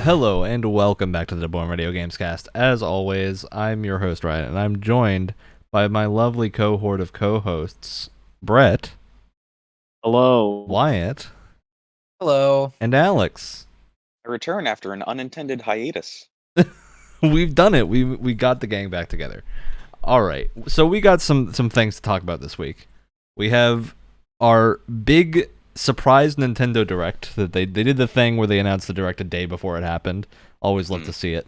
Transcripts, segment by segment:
Hello and welcome back to the Born Radio Gamescast. As always, I'm your host, Ryan, and I'm joined by my lovely cohort of co-hosts, Brett, Hello. Wyatt, Hello. and Alex. I return after an unintended hiatus. We've done it. We got the gang back together. All right. So we got some things to talk about this week. We have our big surprise Nintendo Direct that they did the thing where they announced the Direct a day before it happened. Always love to see it.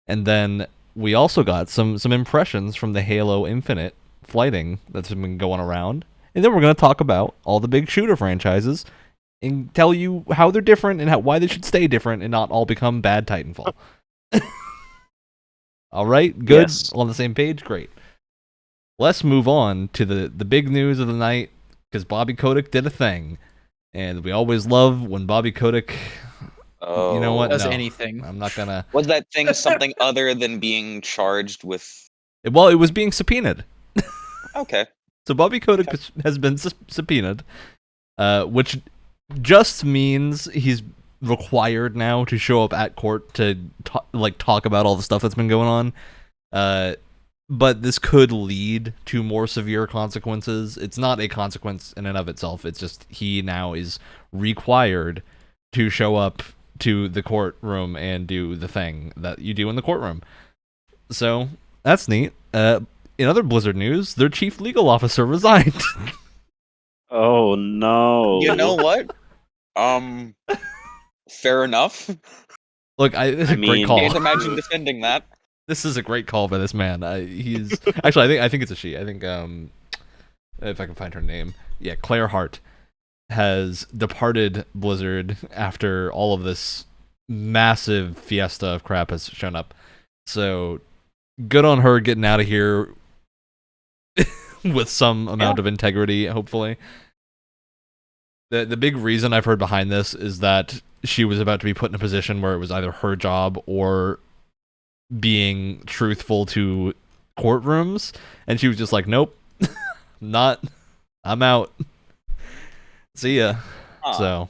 And then we also got some impressions from the Halo Infinite flighting that's been going around. And then we're going to talk about all the big shooter franchises and tell you how they're different and why they should stay different and not all become bad Titanfall. All right, good. Yes. On the same page, great. Let's move on to the big news of the night, because Bobby Kotick did a thing, and we always love when Bobby Kotick. Oh, You know what? Does No, anything. I'm not gonna. Was that thing something other than being charged with? Well, it was being subpoenaed. Okay. So Bobby Kotick has been subpoenaed, which just means he's required now to show up at court to talk about all the stuff that's been going on. But this could lead to more severe consequences. It's not a consequence in and of itself. It's just he now is required to show up to the courtroom and do the thing that you do in the courtroom. So that's neat. In other Blizzard news, their chief legal officer resigned. Oh no. You know what? Fair enough. Look, it's a great mean, call. Can't imagine defending that. This is a great call by this man. He's actually, I think it's a she. I think if I can find her name, yeah, Claire Hart has departed Blizzard after all of this massive fiesta of crap has shown up. So good on her getting out of here with some amount of integrity, hopefully. The big reason I've heard behind this is that she was about to be put in a position where it was either her job or being truthful to courtrooms, and she was just like, nope, I'm out. See ya. So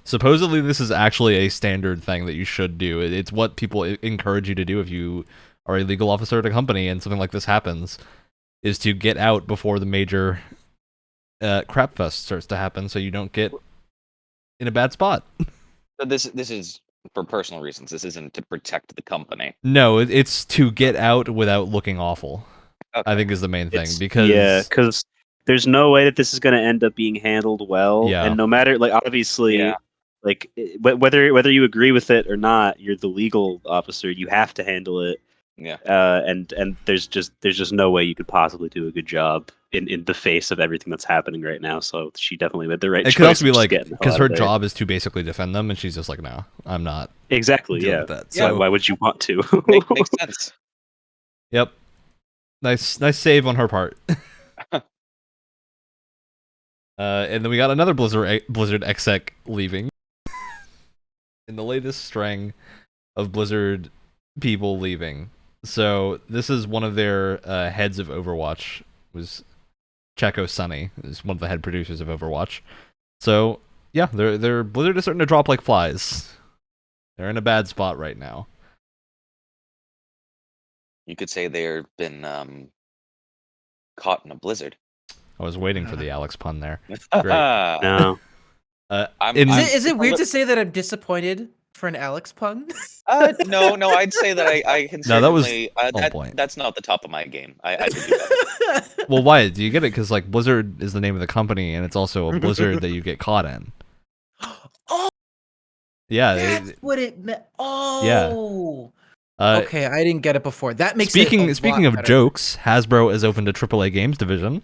supposedly this is actually a standard thing that you should do. It's what people encourage you to do if you are a legal officer at a company and something like this happens, is to get out before the major crap fest starts to happen, so you don't get in a bad spot. So this is for personal reasons. This isn't to protect the company. No, it's to get out without looking awful. Okay. I think is the main thing, It's- because because there's no way that this is going to end up being handled well. Yeah. And no matter, obviously, Yeah. whether you agree with it or not, you're the legal officer. You have to handle it. Yeah. And there's just no way you could possibly do a good job in the face of everything that's happening right now. So she definitely made the right choice. it could also be of just like, getting the hell because out her of there. job is to basically defend them, and she's just like, no, I'm not Exactly. dealing Yeah. with that. So So why would you want to? Makes sense. yep, nice save on her part. And then we got another Blizzard exec leaving in the latest string of Blizzard people leaving. So this is one of their heads of Overwatch, was Checo Sunny, is one of the head producers of Overwatch. So yeah, they're Blizzard is starting to drop like flies. They're in a bad spot right now. You could say they've been caught in a blizzard. I was waiting for the Alex pun there. No. Is it weird to say that I'm disappointed for an Alex pun? No, I'd say that I can No, that was certainly. on point. That's not the top of my game. I could do better. Well, why do you get it? Because like Blizzard is the name of the company, and it's also a blizzard that you get caught in. Oh, Yeah, that's what it meant. Oh, okay, I didn't get it before. That makes speaking it speaking of better. jokes, Hasbro has opened a AAA games division.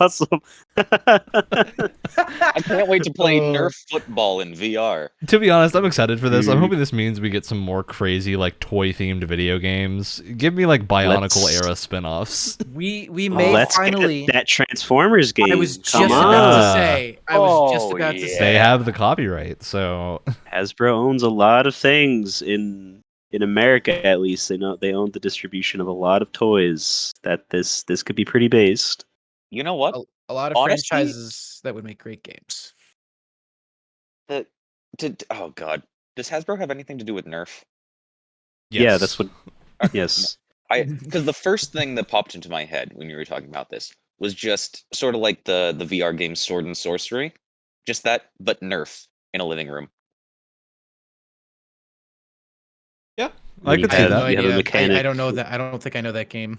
Awesome. I can't wait to play Nerf football in VR. To be honest, I'm excited for this. I'm Dude. hoping this means we get some more crazy like toy themed video games. Give me like Bionicle era spin-offs. We may Let's finally. get that Transformers game. I was just Come about on. to say. I was just Oh, about to yeah. say. They have the copyright, so Hasbro owns a lot of things in America, at least. They own the distribution of a lot of toys. That this could be pretty based. You know what? A lot of Honestly- franchises that would make great games. The Oh god, does Hasbro have anything to do with Nerf? Yeah, that's what. Uh, Yes. because the first thing that popped into my head when you were talking about this was just sort of like the VR game Sword and Sorcery, just that, but Nerf in a living room. Yeah, And I you could see have- no that. you have a idea. mechanic. I don't know that. I don't think I know that game.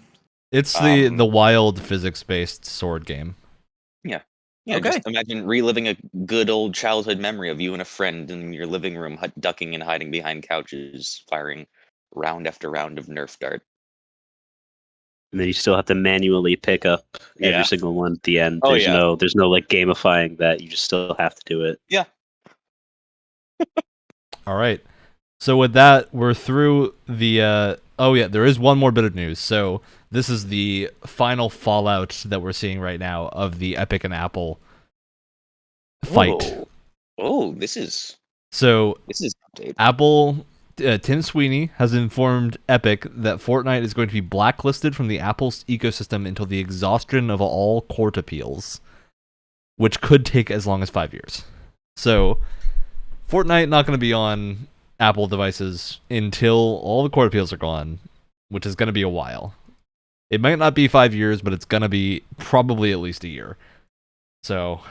It's the Um, wild physics-based sword game. Yeah. Yeah, Okay. just imagine reliving a good old childhood memory of you and a friend in your living room, ducking and hiding behind couches, firing round after round of Nerf dart. And then you still have to manually pick up Yeah. every single one at the end. Oh, There's yeah. there's no like gamifying that. You just still have to do it. Yeah. All right. So with that, we're through the. Oh yeah, there is one more bit of news. So this is the final fallout that we're seeing right now of the Epic and Apple fight. Oh, this is So update. Apple, Tim Sweeney has informed Epic that Fortnite is going to be blacklisted from the Apple's ecosystem until the exhaustion of all court appeals, which could take as long as 5 years. So Fortnite not going to be on Apple devices until all the court appeals are gone, which is going to be a while. It might not be 5 years, but it's going to be probably at least a year. So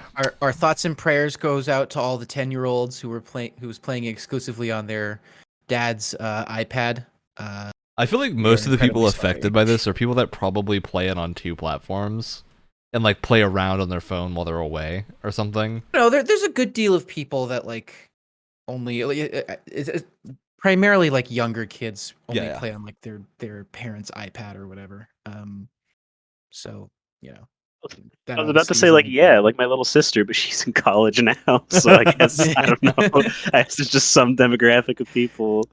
Our thoughts and prayers goes out to all the 10-year-olds who was playing exclusively on their dad's iPad. I feel like most of the people incredibly affected by this are people that probably play it on 2 platforms and like play around on their phone while they're away or something. No, there's a good deal of people that like only it's primarily like younger kids only Yeah. play on like their parents' iPad or whatever. So you know. I was about to say, like, yeah, like my little sister, but she's in college now, so I guess I don't know. I guess it's just some demographic of people.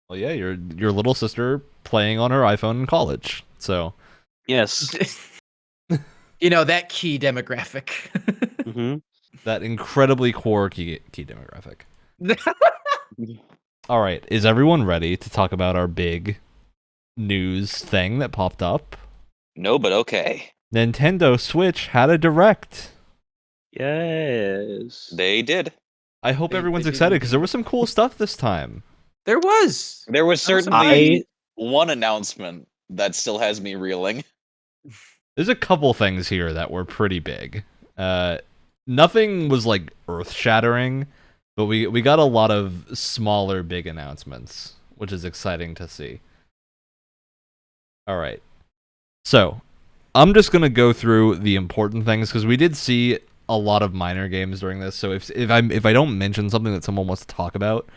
Well, yeah, your little sister playing on her iPhone in college. So Yes. That key demographic. Hmm. that incredibly core key demographic. All right, is everyone ready to talk about our big news thing that popped up? No, but okay. Nintendo Switch had a direct. Yes. They did. I hope They everyone's did excited because indeed. there was some cool stuff this time. There was. There was That was certainly one announcement that still has me reeling. There's a couple things here that were pretty big. Nothing was like earth-shattering, but we got a lot of smaller big announcements, which is exciting to see. All right. So, I'm just going to go through the important things because we did see a lot of minor games during this. So if I don't mention something that someone wants to talk about,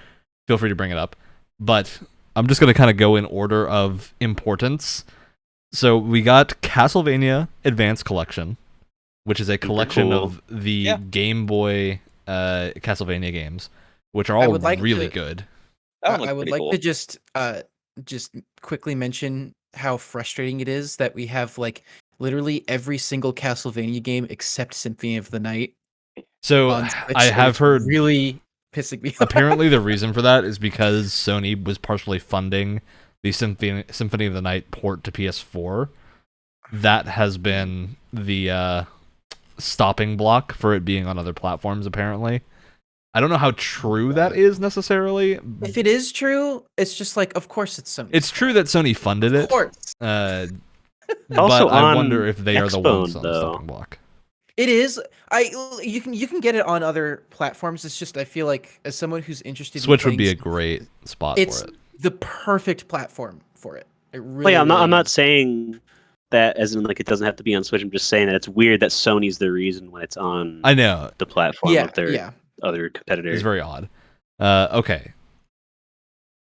feel free to bring it up. But I'm just going to kind of go in order of importance. So we got Castlevania Advance Collection, which is a collection cool. of the Game Boy Castlevania games, which are all would like really to- good. That one looks I would pretty like cool. to just quickly mention how frustrating it is that we have like literally every single Castlevania game except Symphony of the Night. So on Switch, I and have it's heard really pissing me off. apparently the reason for that is because Sony was partially funding the Symphony of the Night port to PS4. That has been the stopping block for it being on other platforms, apparently. I don't know how true that is necessarily. If it is true, it's just like, of course it's Sony. It's true that Sony funded Of it. course. But Also I on wonder if they are the ones Xbone, on the though. stopping block. It is. You can get it on other platforms. It's just I feel like as someone who's interested Switch in would be a playing great spot it's for it. the perfect platform for it. It really, Well, yeah, I'm really not is. saying that as in like it doesn't have to be on Switch. I'm just saying that it's weird that Sony's the reason when it's on I know. the platform Yeah, of their yeah. other competitor. It's very odd. Okay.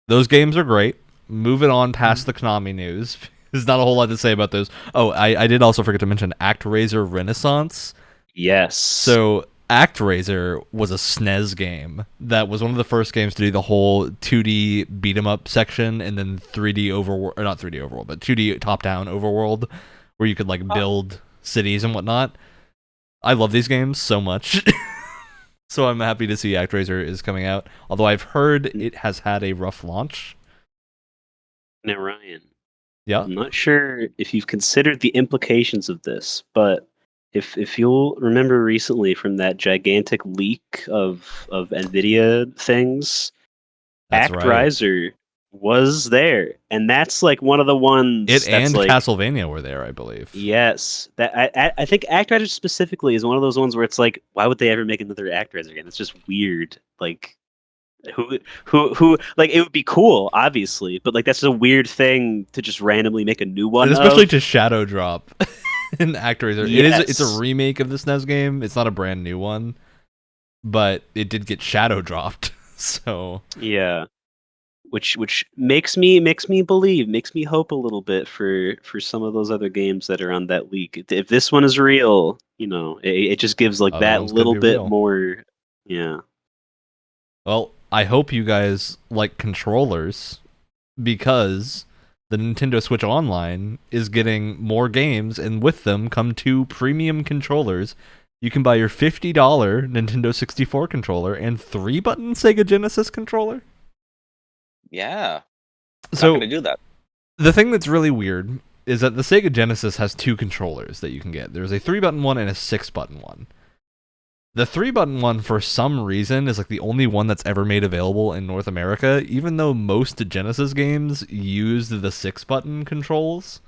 Those games are great. Moving on past the Konami news. There's not a whole lot to say about those. Oh, I did also forget to mention ActRaiser Renaissance. Yes. So ActRaiser was a SNES game that was one of the first games to do the whole 2D beat 'em up section and then 3D overworld, or not 3D overworld, but 2D top down overworld where you could like build cities and whatnot. I love these games so much. So I'm happy to see ActRaiser is coming out. Although I've heard it has had a rough launch. Now, Ryan, Yeah. I'm not sure if you've considered the implications of this, but if you'll remember recently from that gigantic leak of Nvidia things, That's right. ActRiser was there, and that's like one of the ones It that's and like, Castlevania were there, I believe. yes, that I think ActRiser specifically is one of those ones where it's like, why would they ever make another ActRiser again? It's just weird. Like, who like, it would be cool, obviously, but like that's a weird thing to just randomly make a new one And especially of. to shadow drop in ActRaiser. It's a Yes. remake of the SNES game. It's not a brand new one, but it did get shadow dropped. So Yeah. Which makes me believe, makes me hope a little bit for some of those other games that are on that leak. If this one is real, it just gives like other that ones could little be bit real. more. Yeah. Well, I hope you guys like controllers because the Nintendo Switch Online is getting more games, and with them come 2 premium controllers. You can buy your $50 Nintendo 64 controller and 3-button Sega Genesis controller. Yeah. Not So gonna do that. the thing that's really weird is that the Sega Genesis has 2 controllers that you can get. There's a 3-button one and a 6-button one. The 3-button one, for some reason, is like the only one that's ever made available in North America, even though most Genesis games used the 6-button controls.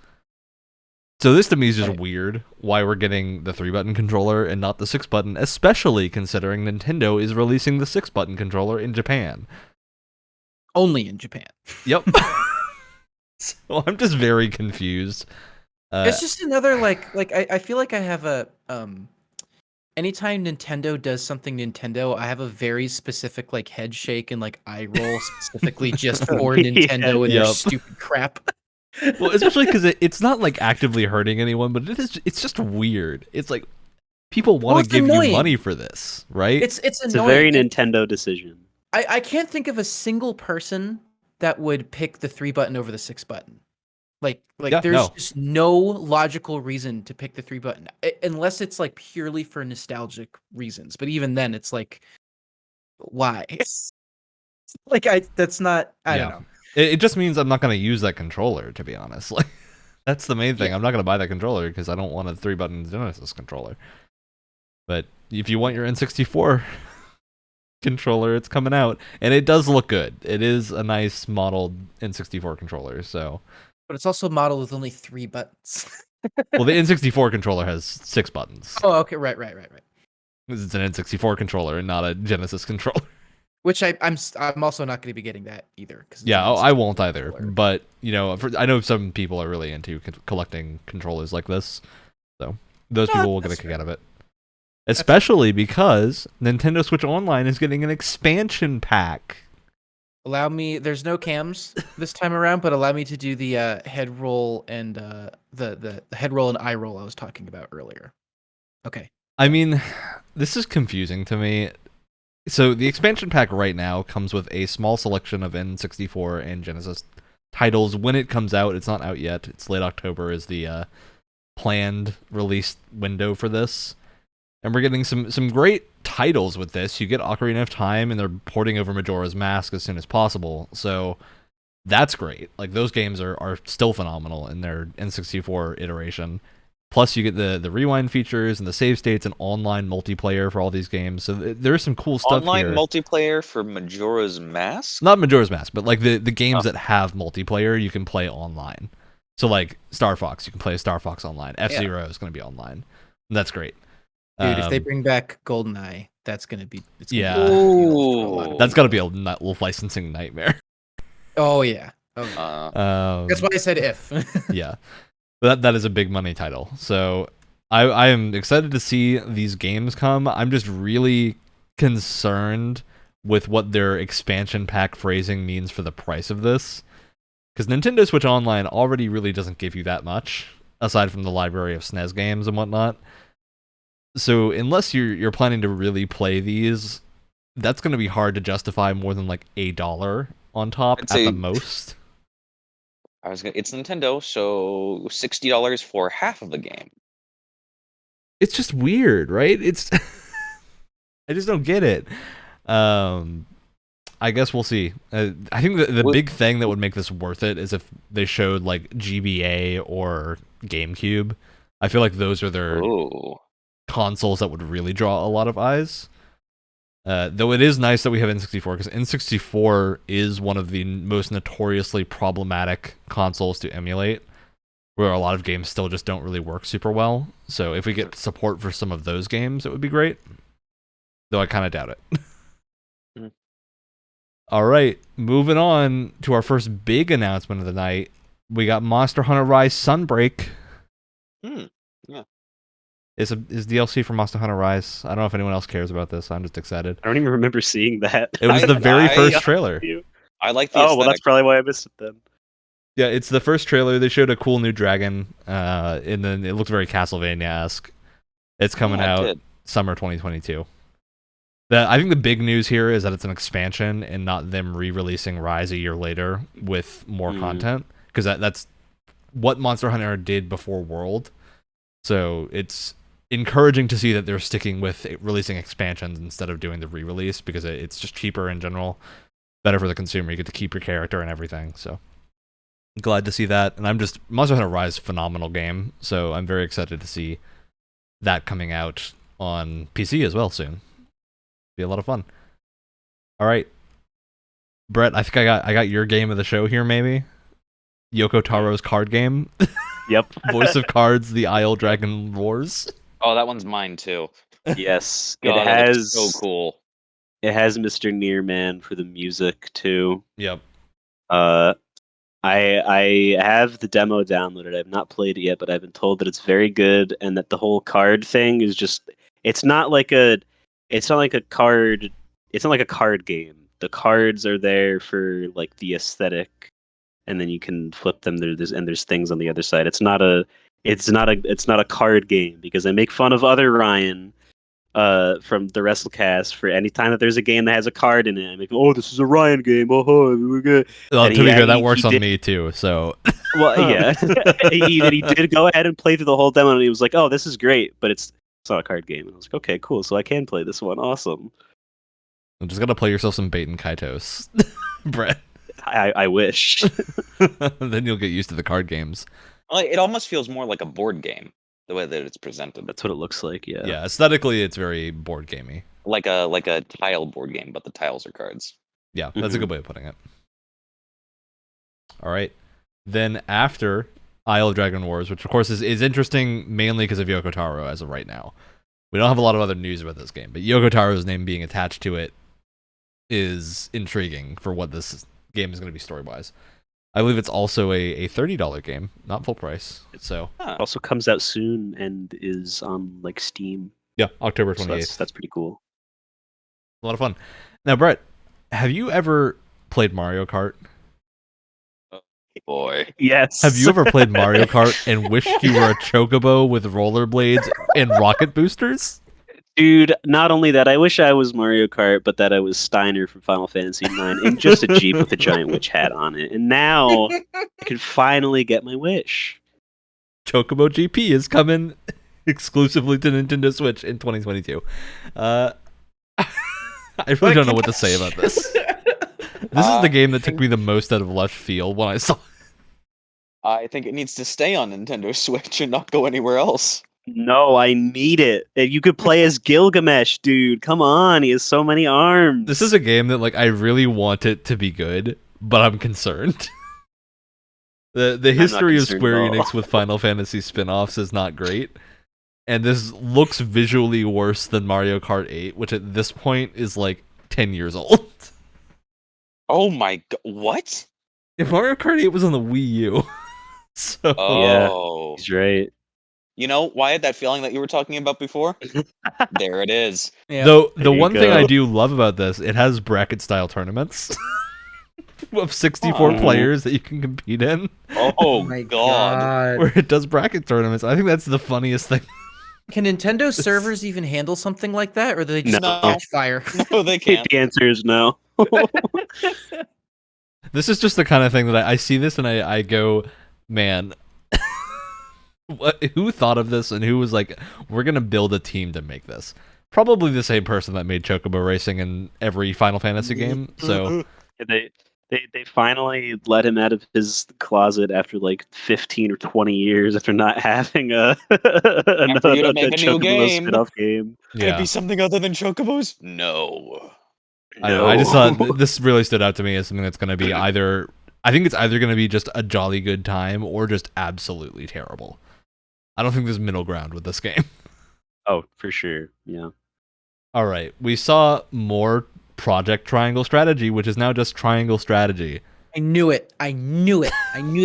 So this to me is just weird, why we're getting the 3-button controller and not the 6-button, especially considering Nintendo is releasing the 6-button controller in Japan. Only in Japan. Yep. So I'm just very confused. It's just another I feel like I have a anytime Nintendo does something Nintendo, I have a very specific like head shake and like eye roll specifically just for Nintendo and their Yep. stupid crap. Well, especially because it's not like actively hurting anyone, but it's just weird. It's like people want to it's give annoying. you money for this, right? It's It's a annoying. very and Nintendo decision. I can't think of a single person that would pick the 3-button over the 6-button. Yeah, there's no. just no logical reason to pick the 3-button unless it's like purely for nostalgic reasons. But even then, it's like, why? That's not. I don't know. It just means I'm not going to use that controller, to be honest. Like, that's the main thing. Yeah. I'm not going to buy that controller because I don't want a 3-button Genesis controller. But if you want your N64 controller, it's coming out, and it does look good. It is a nice modeled N64 controller. So, But it's also modeled with only 3 buttons. well, the N64 controller has 6 buttons. Oh, okay, right. It's an N64 controller and not a Genesis controller. Which I'm also not going to be getting that either. Yeah, I won't either. controller. But I know some people are really into collecting controllers like this, so those people will get a that's kick fair. out of it. Especially because Nintendo Switch Online is getting an expansion pack. Allow me. There's no cams this time around, but allow me to do the head roll and the head roll and eye roll I was talking about earlier. Okay. I mean, this is confusing to me. So the expansion pack right now comes with a small selection of N64 and Genesis titles when it comes out. It's not out yet. It's late October is the planned release window for this. And we're getting some great titles with this. You get Ocarina of Time, and they're porting over Majora's Mask as soon as possible. So that's great. Like, those games are still phenomenal in their N64 iteration. Plus, you get the rewind features and the save states and online multiplayer for all these games. So there's some cool stuff Online here. multiplayer for Majora's Mask? Not Majora's Mask, but like the games that have multiplayer, you can play online. So like Star Fox, you can play Star Fox online. F-Zero is going to be online. And that's great. Dude, if they bring back GoldenEye, that's gonna be. It's gonna Yeah. be a big deal for a lot of That's people. got to be a licensing nightmare. Oh yeah. Oh yeah. That's why I said if. Yeah. But that is a big money title. So I am excited to see these games come. I'm just really concerned with what their expansion pack phrasing means for the price of this. Because Nintendo Switch Online already really doesn't give you that much, aside from the library of SNES games and whatnot. So unless you're planning to really play these, that's going to be hard to justify more than like $1 on top I'd at say- the most. It's Nintendo, so $60 for half of the game. It's just weird, right? I just don't get it. I guess we'll see. I think the big thing that would make this worth it is if they showed like GBA or GameCube. I feel like those are their Oh. consoles that would really draw a lot of eyes. Though it is nice that we have N64, because N64 is one of the most notoriously problematic consoles to emulate, where a lot of games still just don't really work super well. So if we get support for some of those games, it would be great. Though I kind of doubt it. All right, moving on to our first big announcement of the night. We got Monster Hunter Rise Sunbreak. Yeah. Is DLC for Monster Hunter Rise. I don't know if anyone else cares about this. I'm just excited. I don't even remember seeing that. It was the very first trailer. I like the Oh, aesthetic. well, that's probably why I missed it then. Yeah, it's the first trailer. They showed a cool new dragon, and then it looks very Castlevania-esque. It's coming out summer 2022. I think the big news here is that it's an expansion and not them re-releasing Rise a year later with more content, because that's what Monster Hunter did before World. So it's encouraging to see that they're sticking with releasing expansions instead of doing the re-release, because it's just cheaper in general, better for the consumer. You get to keep your character and everything. So glad to see that. And Monster Hunter Rise, phenomenal game. So I'm very excited to see that coming out on PC as well soon. Be a lot of fun. All right, Brett, I think I got your game of the show here. Maybe Yoko Taro's card game. Yep. Voice of Cards: The Isle Dragon Wars. Oh, that one's mine too. Yes, God, it that looks has. so cool. It has Mr. Nearman for the music too. Yep. I have the demo downloaded. I've not played it yet, but I've been told that it's very good, and that the whole card thing is just. It's not like a card. It's not like a card game. The cards are there for like the aesthetic, and then you can flip them. There's things on the other side. It's not a card game, because I make fun of other Ryan from the WrestleCast for any time that there's a game that has a card in it. I'm like, oh, this is a Ryan game. Oh, we're good. Well, to be fair, that works on me too. So, well, yeah, he did go ahead and play through the whole demo, and he was like, oh, this is great, but it's not a card game. And I was like, okay, cool. So I can play this one. Awesome. I'm just gonna play yourself some Bait and Kaitos, Brett. I wish. Then you'll get used to the card games. It almost feels more like a board game, the way that it's presented. That's what it looks like. Yeah. Yeah, aesthetically, it's very board gamey. Like a tile board game, but the tiles are cards. Yeah, that's a good way of putting it. All right. Then after Isle of Dragon Wars, which of course is interesting mainly because of Yoko Taro as of right now. We don't have a lot of other news about this game, but Yoko Taro's name being attached to it is intriguing for what this game is going to be story-wise. I believe it's also a $30 game, not full price. So It also comes out soon and is on like Steam. yeah, October 28th. So that's pretty cool. A lot of fun. Now, Brett, have you ever played Mario Kart? Boy. Yes. Have you ever played Mario Kart and wished you were a chocobo with rollerblades and rocket boosters? Dude, not only that, I wish I was Mario Kart, but that I was Steiner from Final Fantasy IX in just a Jeep with a giant witch hat on it. And now I can finally get my wish. Chocobo GP is coming exclusively to Nintendo Switch in 2022. I really don't know what to say about this. This is the game that took me the most out of left field when I saw it. I think it needs to stay on Nintendo Switch and not go anywhere else. No, I need it. You could play as Gilgamesh, dude. Come on, he has so many arms. This is a game that I really want it to be good, but I'm concerned. The history of Square Enix with Final Fantasy spin-offs is not great. And this looks visually worse than Mario Kart 8, which at this point is 10 years old. Oh my god, what? Yeah, Mario Kart 8 was on the Wii U. So Oh. He's right. You know, Wyatt, that feeling that you were talking about before? There it is. Yeah. Though the one thing go. I do love about this, it has bracket style tournaments of 64 players that you can compete in. Oh my god. Where it does bracket tournaments. I think that's the funniest thing. Can Nintendo servers even handle something like that, or do they just No. catch fire? No, they can't. The answer is no. This is just the kind of thing that I see this and I go, man, who thought of this and who was like, we're going to build a team to make this? Probably the same person that made Chocobo Racing in every Final Fantasy game. So they They finally let him out of his closet after like 15 or 20 years after not having For you to a make a new Chocobo game. spin-off game. Can it Yeah. be something other than Chocobos? No. I don't know. I just thought this really stood out to me as something that's going to be either. I think it's either going to be just a jolly good time or just absolutely terrible. I don't think there's middle ground with this game. Oh, for sure. Yeah. All right, we saw more Project Triangle Strategy, which is now just Triangle Strategy. I knew it. I knew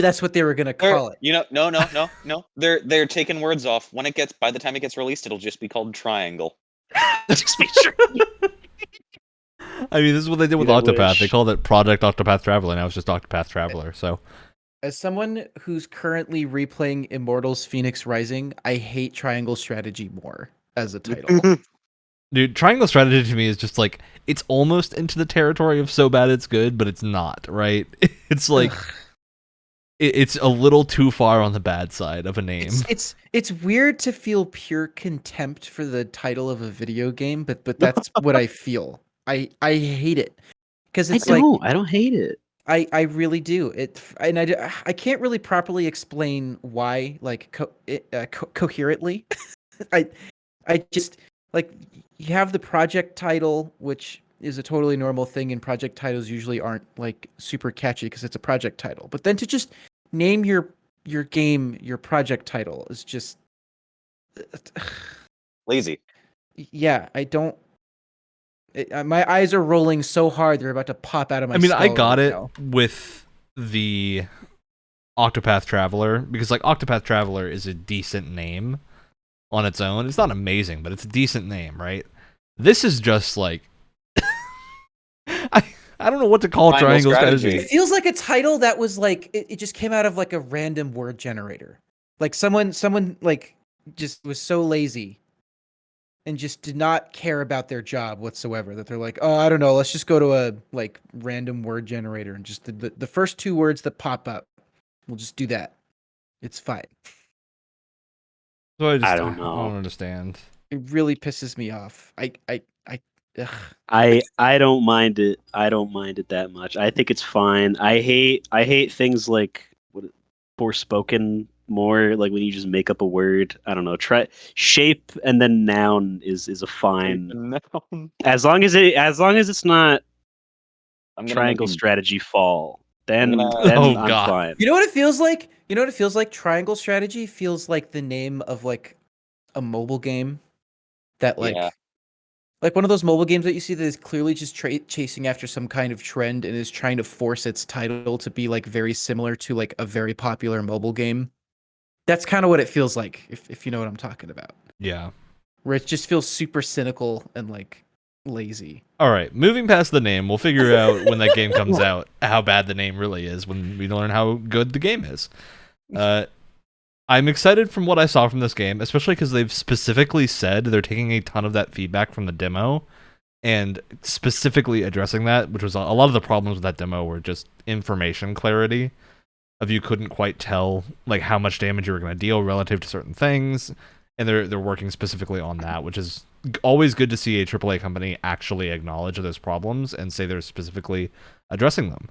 that's what they were gonna call it. You know, no. They're taking words off. By the time it gets released, it'll just be called Triangle. Just be sure. I mean, this is what they did with I Octopath. wish. They called it Project Octopath Traveler. Now it's just Octopath Traveler. So As someone who's currently replaying Immortals Phoenix Rising, I hate Triangle Strategy more as a title. dude, Triangle Strategy to me is just like, it's almost into the territory of so bad it's good, but it's not, right? It's like, it's a little too far on the bad side of a name. It's weird to feel pure contempt for the title of a video game, but that's what I feel. I hate it because it's I don't hate it. I really do it, and I can't really properly explain why, like coherently. I just like, you have the project title, which is a totally normal thing, and project titles usually aren't like super catchy because it's a project title. But then to just name your game your project title is just Lazy. yeah. I don't. My eyes are rolling so hard they're about to pop out of my. I mean, I skull got right it now. with the Octopath Traveler because, like, Octopath Traveler is a decent name on its own. It's not amazing, but it's a decent name, right? This is just like I don't know what to call Triangle Strategy. It feels like a title that was like it just came out of like a random word generator. Like someone like just was so lazy and just did not care about their job whatsoever that they're like, oh, I don't know, let's just go to a like random word generator and just the first two words that pop up, we'll just do that. It's fine. So I don't know. I don't understand. It really pisses me off. Ugh. I don't mind it. I don't mind it that much. I think it's fine. I hate things like Forspoken more, like when you just make up a word. I don't know. Try shape and then noun is a fine. As long as it's not Triangle Strategy Fall, then Oh, I'm God. fine. You know what it feels like? You know what it feels like? Triangle Strategy feels like the name of like a mobile game that like Yeah. like one of those mobile games that you see that is clearly just chasing after some kind of trend and is trying to force its title to be like very similar to like a very popular mobile game. That's kind of what it feels like, if you know what I'm talking about. Yeah. Where it just feels super cynical and like lazy. All right, moving past the name, we'll figure out when that game comes out how bad the name really is when we learn how good the game is. I'm excited from what I saw from this game, especially because they've specifically said they're taking a ton of that feedback from the demo and specifically addressing that, which was a lot of the problems with that demo were just information clarity of you couldn't quite tell like how much damage you were going to deal relative to certain things, and they're working specifically on that, which is always good to see a AAA company actually acknowledge those problems and say they're specifically addressing them.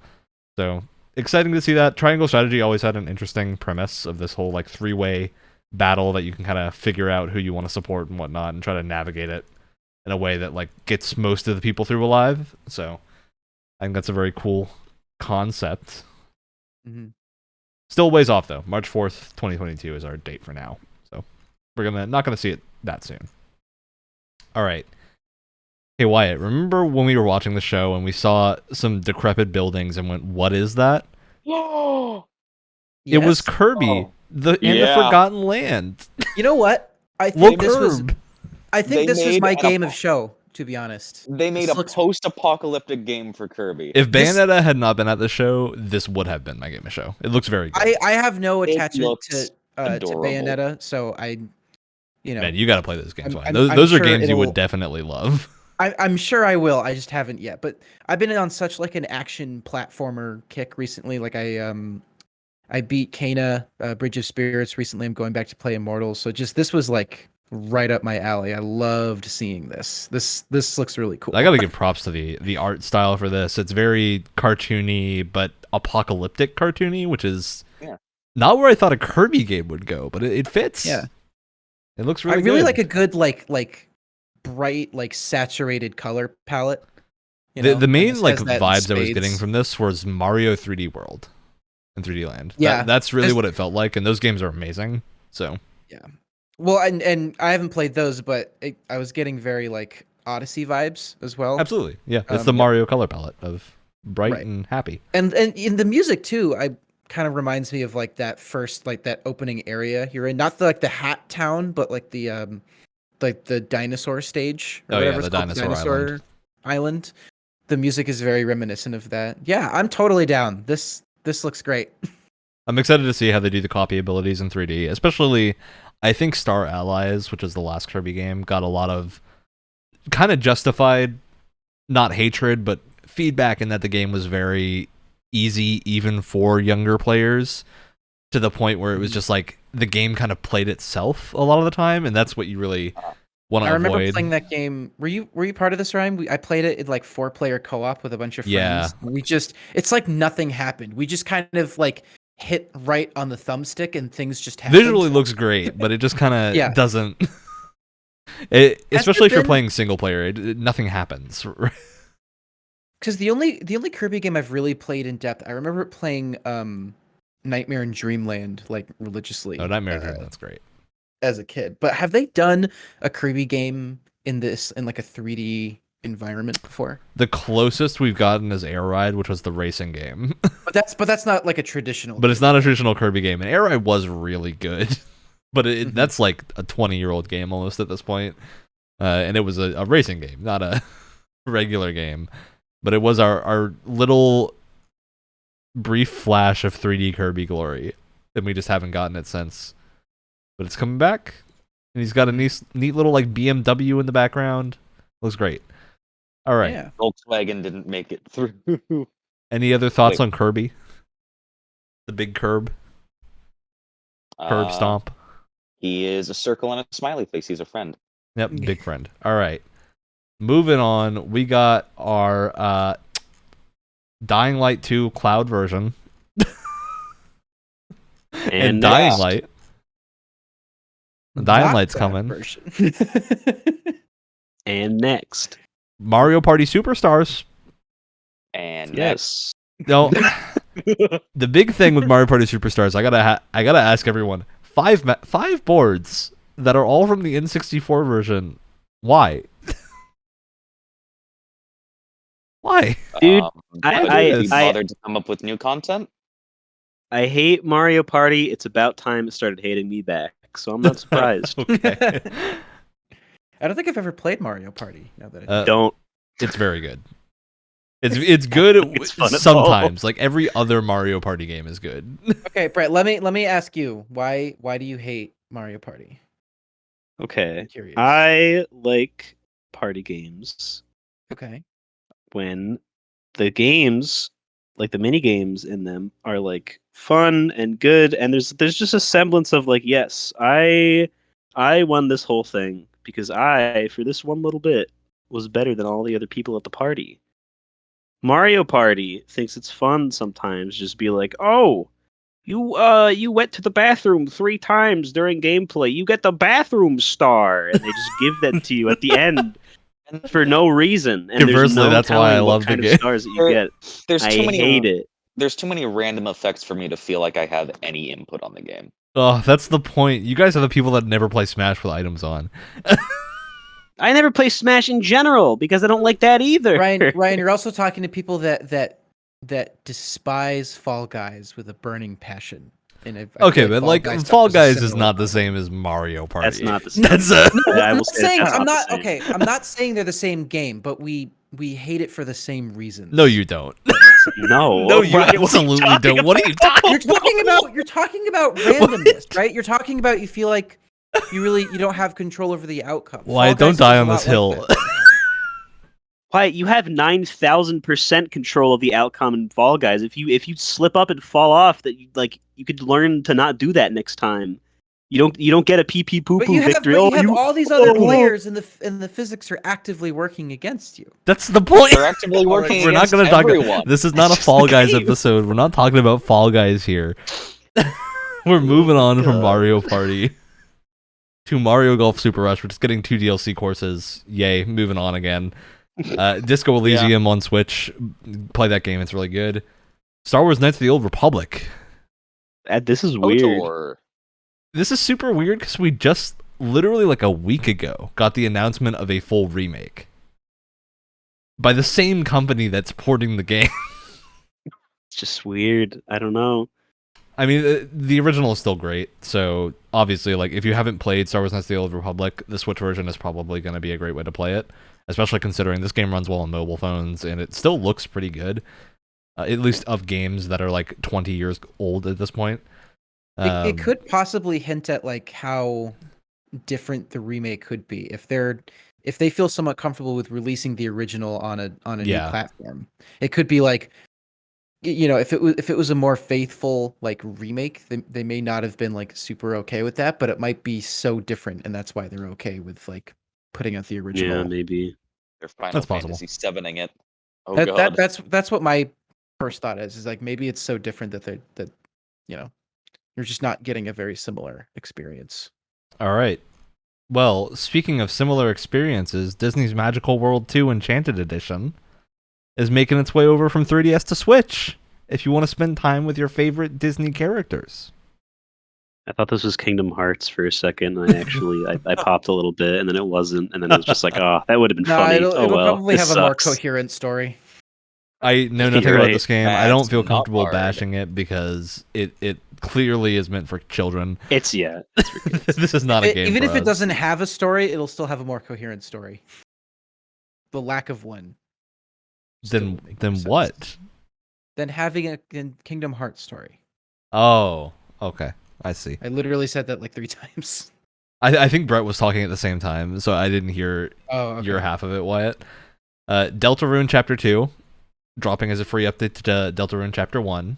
So exciting to see that. Triangle Strategy always had an interesting premise of this whole like three-way battle that you can kind of figure out who you want to support and whatnot and try to navigate it in a way that like gets most of the people through alive. So I think that's a very cool concept. Mm-hmm. Still ways off though. March 4th, 2022 is our date for now. So we're not gonna see it that soon. All right. Hey Wyatt, remember when we were watching the show and we saw some decrepit buildings and went, "What is that?" It was Kirby, the Forgotten Land. You know what? I Look, think this was my made game of show, to be honest. They made This a looks- post-apocalyptic game for Kirby. If Bayonetta had not been at the show, this would have been my game of show. It looks very good. I have no It attachment looks to adorable. Bayonetta, so Man, you got to play those games. I'm Those are sure games you would it'll- definitely love. I'm sure I will. I just haven't yet. But I've been on such like an action platformer kick recently. Like I beat Kena, Bridge of Spirits recently. I'm going back to play Immortals. So just this was like right up my alley. I loved seeing this. This looks really cool. I gotta give props to the art style for this. It's very cartoony, but apocalyptic cartoony, which is not where I thought a Kirby game would go, but it fits. Yeah, it looks really. I really good. like a good like bright saturated color palette. The main like vibes I was getting from this was Mario 3D World and 3D Land. Yeah, that's really what it felt like, and those games are amazing. So yeah. Well, and I haven't played those, but I was getting very like Odyssey vibes as well. Absolutely, yeah. It's the Mario color palette of bright and happy. And in the music too, I kind of reminds me of like that first like that opening area you're in, not the Hat Town, but like the dinosaur stage. Or whatever the it's called, dinosaur island. The music is very reminiscent of that. Yeah, I'm totally down. This looks great. I'm excited to see how they do the copy abilities in 3D, especially. I think Star Allies, which is the last Kirby game, got a lot of kind of justified, not hatred, but feedback in that the game was very easy even for younger players, to the point where it was just like the game kind of played itself a lot of the time, and that's what you really want to avoid. I remember playing that game. Were you part of this, Ryan? I played it in like 4-player co-op with a bunch of friends. Yeah. It's like nothing happened. We just kind of like hit right on the thumbstick and things just happen. Visually looks great, but it just kind of doesn't. Especially if you're playing single player, nothing happens. Because the only Kirby game I've really played in depth, I remember playing Nightmare in Dreamland like religiously. Oh, Nightmare in Dreamland's great. As a kid, but have they done a Kirby game in like a 3D environment before? The closest we've gotten is Air Ride, which was the racing game. but that's not like a traditional. But it's not a traditional Kirby game, and Air Ride was really good. But that's like a 20-year-old game almost at this point, and it was a racing game, not a regular game. But it was our little brief flash of 3D Kirby glory, and we just haven't gotten it since. But it's coming back, and he's got a neat little like BMW in the background. Looks great. All right. Yeah. Volkswagen didn't make it through. Any other thoughts on Kirby? The big curb stomp. He is a circle and a smiley face. He's a friend. Yep, big friend. All right. Moving on, we got our Dying Light 2 cloud version. and Dying Light. Dying Light's coming. And next, Mario Party Superstars. And yes. No. The big thing with Mario Party Superstars, I gotta ask everyone: five boards that are all from the N64 version. Why? Why, dude? I bothered to come up with new content. I hate Mario Party. It's about time it started hating me back. So I'm not surprised. Okay. I don't think I've ever played Mario Party. Now that I don't. It's very good. It's good it's sometimes. Like every other Mario Party game is good. Okay, Brett. Let me ask you why do you hate Mario Party? Okay, I like party games. Okay. When the games, like the mini games in them, are like fun and good, and there's just a semblance of like, yes, I won this whole thing because I, for this one little bit, was better than all the other people at the party. Mario Party thinks it's fun sometimes, just be like, oh, you went to the bathroom 3 times during gameplay, you get the bathroom star, and they just give that to you at the end. For no reason. And conversely, that's why I love the game. Stars that you get. I hate it. There's too many random effects for me to feel like I have any input on the game. Oh, that's the point. You guys are the people that never play Smash with items on. I never play Smash in general because I don't like that either. Ryan, you're also talking to people that despise Fall Guys with a burning passion. Okay, but like Fall Guys is not the same as Mario Party. That's not the same. I'm not saying they're the same game, but we hate it for the same reasons. No, you don't. No, you absolutely don't. What are you talking about? You're talking about randomness, right? You're talking about you feel like you don't have control over the outcome. Why don't die on this hill? Why, you have 9,000% control of the outcome in Fall Guys. If you slip up and fall off, that you could learn to not do that next time. You don't get a pee pee poo But poo you have, victory. but you Oh, have you all these other oh. players, and the physics are actively working against you. That's the point. They're actively working We're not against going to talk. everyone. This is not a It's just Fall the Guys game. episode. We're not talking about Fall Guys here. We're moving on from God. Mario Party to Mario Golf Super Rush. We're just getting 2 DLC courses. Yay! Moving on again. Disco Elysium on Switch. Play that game. It's really good. Star Wars Knights of the Old Republic. This is weird. KOTOR. This is super weird because we just literally like a week ago got the announcement of a full remake by the same company that's porting the game. It's just weird. I don't know. I mean, the original is still great, so obviously, like, if you haven't played Star Wars Knights of the Old Republic, the Switch version is probably going to be a great way to play it, especially considering this game runs well on mobile phones, and it still looks pretty good, at least of games that are, like, 20 years old at this point. It could possibly hint at, like, how different the remake could be if they feel somewhat comfortable with releasing the original on a new platform. It could be like, you know, if it was a more faithful like remake, they may not have been like super okay with that, but it might be so different, and that's why they're okay with like putting out the original. Yeah, maybe. They're Final That's possible. Fantasy 7ing it. Oh that, god. that's what my first thought is like maybe it's so different that you know you're just not getting a very similar experience. All right. Well, speaking of similar experiences, Disney's Magical World 2 Enchanted Edition is making its way over from 3DS to Switch if you want to spend time with your favorite Disney characters. I thought this was Kingdom Hearts for a second. I popped a little bit, and then it wasn't, and then it was just like, oh, that would have been No, funny. it'll probably this have a more sucks. coherent story. I know nothing You're about right. this game. I don't That's feel not comfortable hard. bashing it because it clearly is meant for children. It's ridiculous. This is not a game Even for if it us. doesn't have a story, it'll still have a more coherent story. The lack of one. still Then make then more sense what? Than having a Kingdom Hearts story. Oh, okay. I see. I literally said that like 3 times. I think Brett was talking at the same time, so I didn't hear Oh, okay. your half of it, Wyatt. Deltarune Chapter 2, dropping as a free update to Deltarune Chapter 1.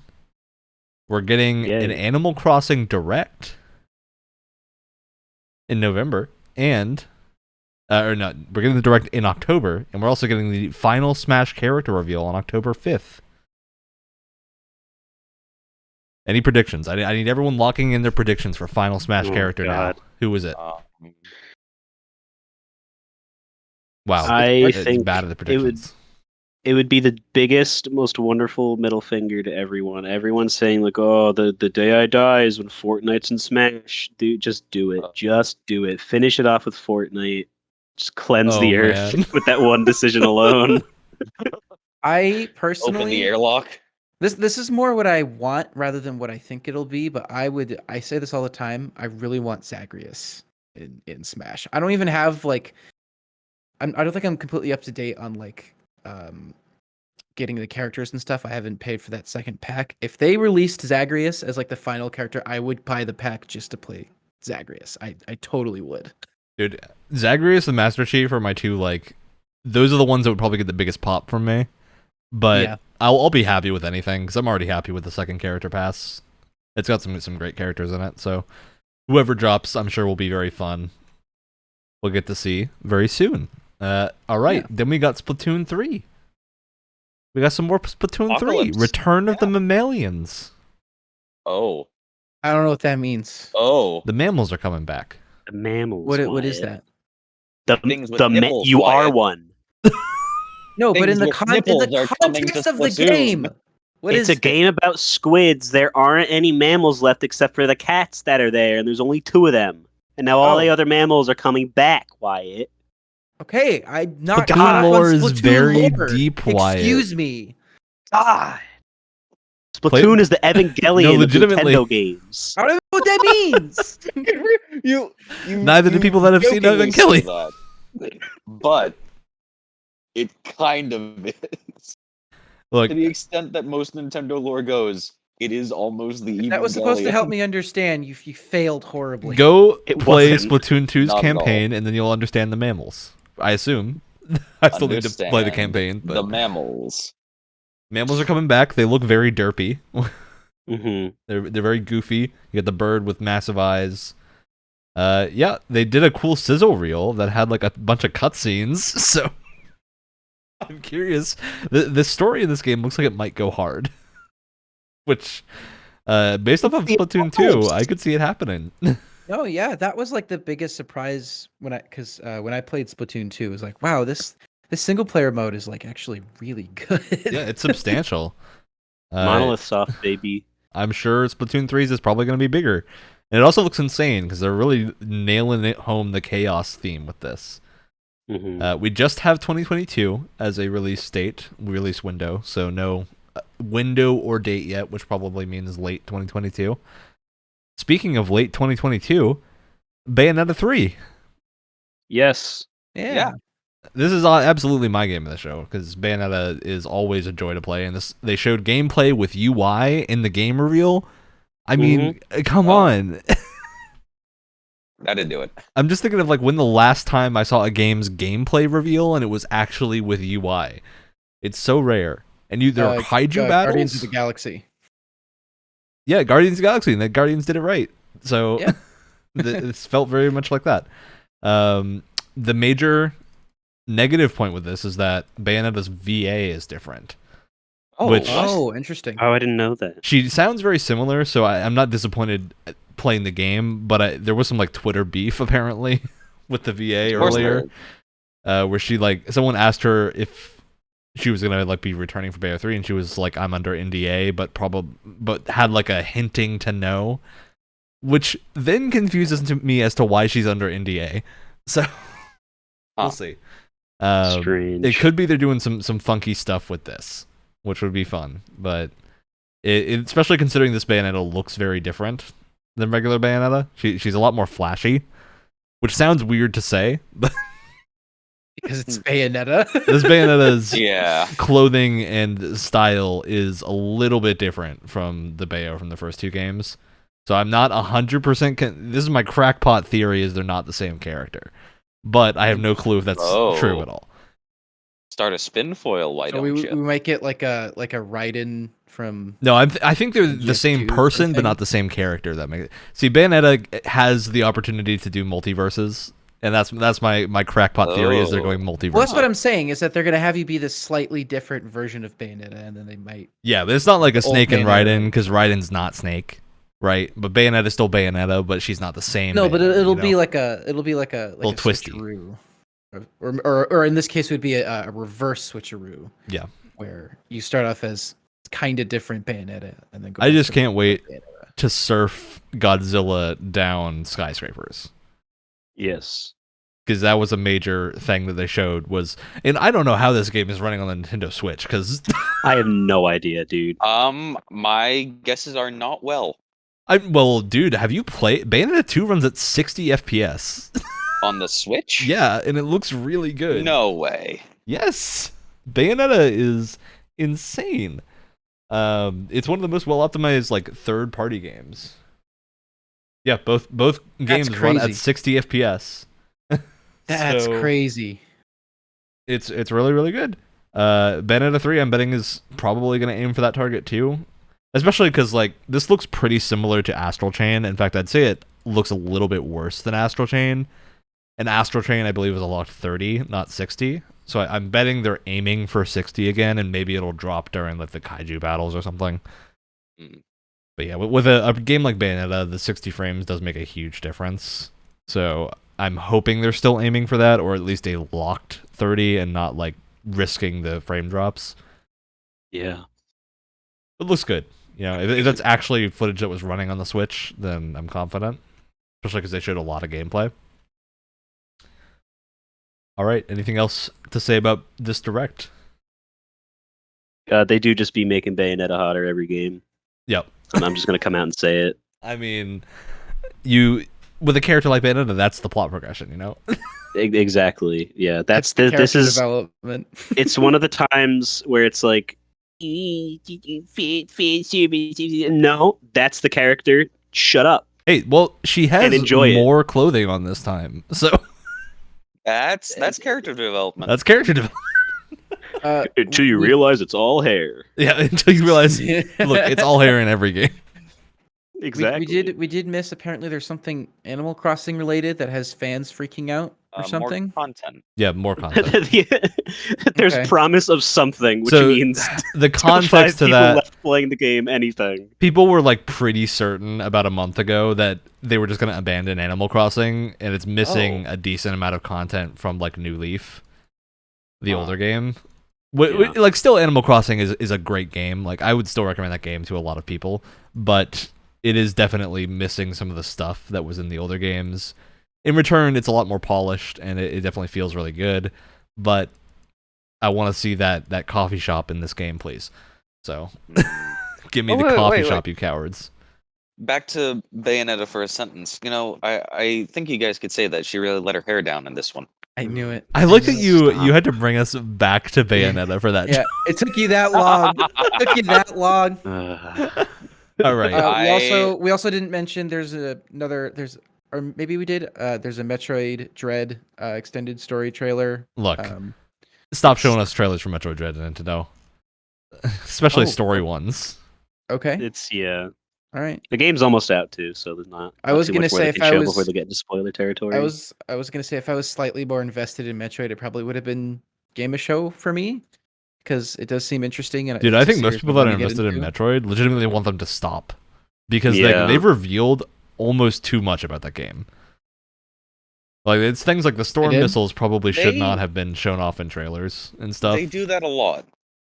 We're getting Yay. an Animal Crossing Direct in November, and we're getting the Direct in October, and we're also getting the final Smash character reveal on October 5th. Any predictions? I need everyone locking in their predictions for final Smash Oh, character God. now. Who is it? Um, Wow, I it's think bad at the it would- predictions. It would be the biggest, most wonderful middle finger to everyone. Everyone's saying like, "Oh, the day I die is when Fortnite's in Smash." Dude, just do it. Just do it. Finish it off with Fortnite. Just cleanse the Oh, earth man. with that one decision alone. I open personally the airlock. This is more what I want rather than what I think it'll be, but I say this all the time. I really want Zagreus in Smash. I don't even have like I don't think I'm completely up to date on like getting the characters and stuff. I haven't paid for that second pack. If they released Zagreus as like the final character, I would buy the pack just to play Zagreus. I totally would. Dude, Zagreus and Master Chief are my two, like, those are the ones that would probably get the biggest pop from me. But Yeah. I'll be happy with anything, because I'm already happy with the second character pass. It's got some great characters in it, so whoever drops, I'm sure will be very fun. We'll get to see very soon. Alright, then we got Splatoon 3. We got some more Splatoon 3. Apocalypse. Return of the Mammalians. Oh. I don't know what that means. Oh. The mammals are coming back. The mammals. What is Wyatt. that? Things with nipples, You are Wyatt. one. No, but Things in the with nipples are coming to context of the Splatoon. game. What It's is a game about squids. There aren't any mammals left except for the cats that are there, and there's only 2 of them. And now all Oh. the other mammals are coming back, Wyatt. Okay, I'm not Splatoon caught up on lore is Splatoon very lore. deep, Wyatt. Excuse me. God. Splatoon is the Evangelion No, of legitimately. Nintendo games. I don't know what that means. you Neither do people that have seen jokingly say Evangelion. that. But it kind of is. Look, To the extent that most Nintendo lore goes, it is almost the Evangelion. That was supposed to help me understand. You failed horribly. go It play wasn't. Splatoon 2's Not at campaign, and then you'll understand the mammals. I assume. I still need to play the Understand campaign, but The mammals. mammals are coming back. They look very derpy. Mm-hmm. They're very goofy. You got the bird with massive eyes. Yeah, they did a cool sizzle reel that had like a bunch of cutscenes. So I'm curious. The story in this game looks like it might go hard, which, based off of Splatoon 2, I could see it happening. Oh yeah, that was like the biggest surprise when I played Splatoon 2, it was like, wow, this single player mode is like actually really good. Yeah, it's substantial. Monolith Soft, baby. I'm sure Splatoon 3's is probably going to be bigger. And it also looks insane because they're really nailing it home the chaos theme with this. Mm-hmm. We just have 2022 as a release window, so no window or date yet, which probably means late 2022. Speaking of late 2022, Bayonetta 3. Yes. Yeah. This is absolutely my game of the show because Bayonetta is always a joy to play, and they showed gameplay with UI in the game reveal. I mean, come on. That didn't do it. I'm just thinking of like when the last time I saw a game's gameplay reveal and it was actually with UI. It's so rare. And there are kaiju battles. Guardians of the Galaxy. Yeah, Guardians of the Galaxy, and the Guardians did it right. So Yeah. it felt very much like that. The major negative point with this is that Bayonetta's VA is different. Oh, interesting. Oh, I didn't know that. She sounds very similar, so I'm not disappointed playing the game, but there was some like Twitter beef apparently with the VA earlier, where someone asked her if she was gonna like be returning for Bayonetta 3, and she was like, "I'm under NDA," but had like a hinting to no, which then confuses me as to why she's under NDA. So we'll see. Strange. It could be they're doing some funky stuff with this, which would be fun, but especially considering this Bayonetta looks very different than regular Bayonetta. She's a lot more flashy, which sounds weird to say, but Because it's Bayonetta. this Bayonetta's Yeah. clothing and style is a little bit different from the Bayo from the first two games. So I'm not 100%. This is my crackpot theory: is they're not the same character, but I have no clue if that's true at all. Start a spin foil, why So don't we you? might get like a Raiden from. No, I think they're the Just same do person, but thing? not the same character. That makes see Bayonetta has the opportunity to do multiverses, and that's my crackpot theory is they're going multiverse. Well, that's what I'm saying is that they're gonna have you be this slightly different version of Bayonetta, and then they might. Yeah, but it's not like a Old Snake and Bayonetta. Raiden because Raiden's not Snake, right? But Bayonetta's still Bayonetta, but she's not the same. No, but Bayonetta, it'll you be know? like a Little twisty. switcheroo. Or in this case, it would be a reverse switcheroo. Yeah. Where you start off as kind of different Bayonetta, and then go. I back just to can't wait Bayonetta. to surf Godzilla down skyscrapers. Yes. Because that was a major thing that they showed and I don't know how this game is running on the Nintendo Switch because I have no idea, dude. My guesses are not well well, dude, have you played Bayonetta 2 runs at 60 FPS? on the Switch. Yeah, and it looks really good. No way. Yes, Bayonetta is insane. It's one of the most well optimized like third party games. Yeah, both games run at crazy. 60 FPS. That's So, crazy. It's really really good. Bayonetta 3, I'm betting, is probably going to aim for that target too, especially because like this looks pretty similar to Astral Chain. In fact, I'd say it looks a little bit worse than Astral Chain. And Astral Chain, I believe, is a locked 30, not 60. So I'm betting they're aiming for 60 again, and maybe it'll drop during like the kaiju battles or something. Mm. But yeah, with a game like Bayonetta, the 60 frames does make a huge difference. So I'm hoping they're still aiming for that, or at least a locked 30 and not like risking the frame drops. Yeah. It looks good. You know, if that's actually footage that was running on the Switch, then I'm confident. Especially because they showed a lot of gameplay. All right, anything else to say about this direct? They do just be making Bayonetta hotter every game. Yep. And I'm just gonna come out and say it. I mean, with a character like Bayonetta, that's the plot progression, you know? Exactly. Yeah. That's the this character is. development. It's one of the times where it's like, no, that's the character. Shut up. Hey, well, she has And enjoy it. more clothing on this time, so That's character development. that's character development. Until you realize it's all hair. Yeah, until you realize, look, it's all hair in every game. Exactly. We did miss. Apparently, there's something Animal Crossing related that has fans freaking out or More something. content. Yeah, more content. There's Okay. promise of something, which So, means the to 5 context to people that, left playing the game, anything. people were like pretty certain about a month ago that they were just going to abandon Animal Crossing, and it's missing a decent amount of content from like New Leaf, the older game. Yeah. Like, still, Animal Crossing is a great game. Like, I would still recommend that game to a lot of people, but it is definitely missing some of the stuff that was in the older games. In return, it's a lot more polished, and it definitely feels really good. But I want to see that coffee shop in this game, please. So, give me the coffee shop, you cowards. Back to Bayonetta for a sentence. I think you guys could say that she really let her hair down in this one. I knew it. I like that knew it. you had to bring us back to Bayonetta for that. Yeah, it took you that long. It took you that long. All right. We also didn't mention there's or maybe we did. There's a Metroid Dread extended story trailer. Look, stop showing us trailers for Metroid Dread and Nintendo, especially story ones. Okay. It's All right. The game's almost out too, so there's not. I was too gonna much more say they if can I show was- before they get into spoiler territory. I was gonna say if I was slightly more invested in Metroid, it probably would have been Game of Show for me because it does seem interesting. And Dude, it's I a think most series people I that are wanna get invested in into. Metroid legitimately want them to stop because Yeah. they've revealed almost too much about that game. Like, it's things like the storm did? missiles probably should They- not have been shown off in trailers and stuff. They do that a lot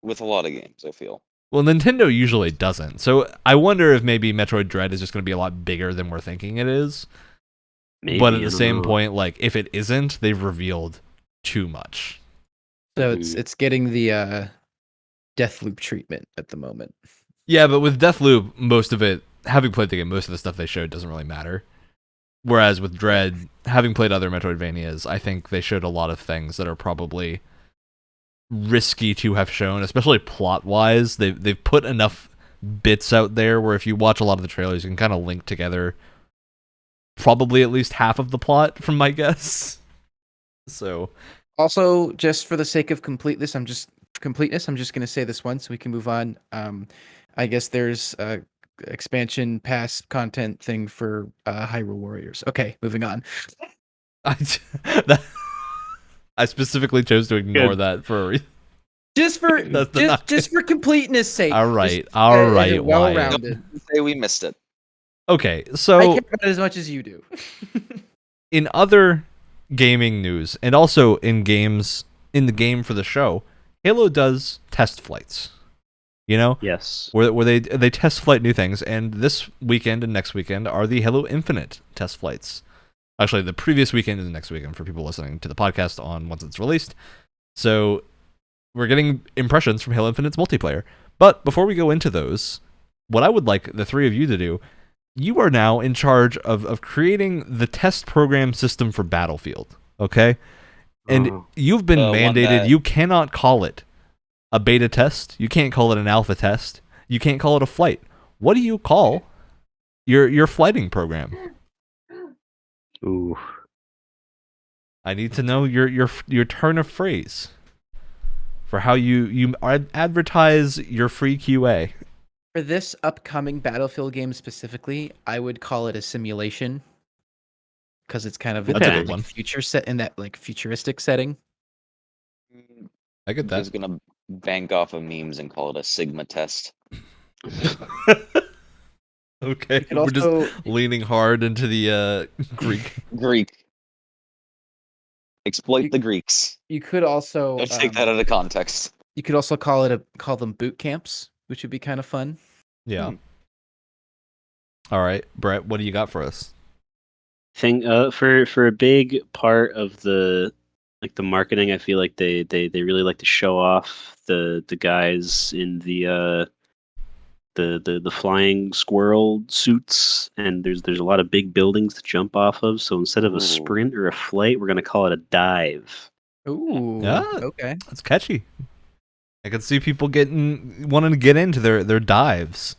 with a lot of games, I feel. Well, Nintendo usually doesn't. So I wonder if maybe Metroid Dread is just going to be a lot bigger than we're thinking it is. Maybe, But at I the don't same know. point, like, if it isn't, they've revealed too much. So it's getting the Deathloop treatment at the moment. Yeah, but with Deathloop, most of it, having played the game, most of the stuff they showed doesn't really matter. Whereas with Dread, having played other Metroidvanias, I think they showed a lot of things that are probably risky to have shown, especially plot-wise. They've put enough bits out there where if you watch a lot of the trailers, you can kind of link together probably at least half of the plot, from my guess. So, Also, just for the sake of completeness, I'm just gonna say this once so we can move on. I guess there's a expansion pass content thing for Hyrule Warriors. Okay, moving on. I specifically chose to ignore that for a reason. Just for That's just for completeness sake. All right, Just, all as a right, Wyatt. well-rounded. Say we missed it. Okay, I so care about it as much as you do. in other gaming news, and also in the game for the show, Halo does test flights. You know, Yes. where they test flight new things, and this weekend and next weekend are the Halo Infinite test flights. Actually, the previous weekend and the next weekend for people listening to the podcast on once it's released. So we're getting impressions from Halo Infinite's multiplayer. But before we go into those, what I would like the three of you to do, you are now in charge of creating the test program system for Battlefield, okay? And Oh. you've been One mandated, that- you cannot call it a beta test. You can't call it an alpha test. You can't call it a flight. What do you call your flighting program? Ooh. I need to know your turn of phrase for how you advertise your free QA. For this upcoming Battlefield game specifically, I would call it a simulation because it's kind of in That's a that good one. future set in that like futuristic setting. I get I was that. gonna bank off of memes and call it a Sigma test. Okay, could we're just also- leaning hard into the Greek. Greek. Exploit You- the Greeks. You could also Don't take that out of context. you could also call them boot camps, which would be kind of fun. Yeah. All right, Brett, what do you got for us? For a big part of the marketing, I feel like they really like to show off the guys in the flying squirrel suits, and there's a lot of big buildings to jump off of. So instead of Ooh. a sprint or a flight, we're gonna call it a dive. Ooh, Yeah. okay. That's catchy. I could see people wanting to get into their dives.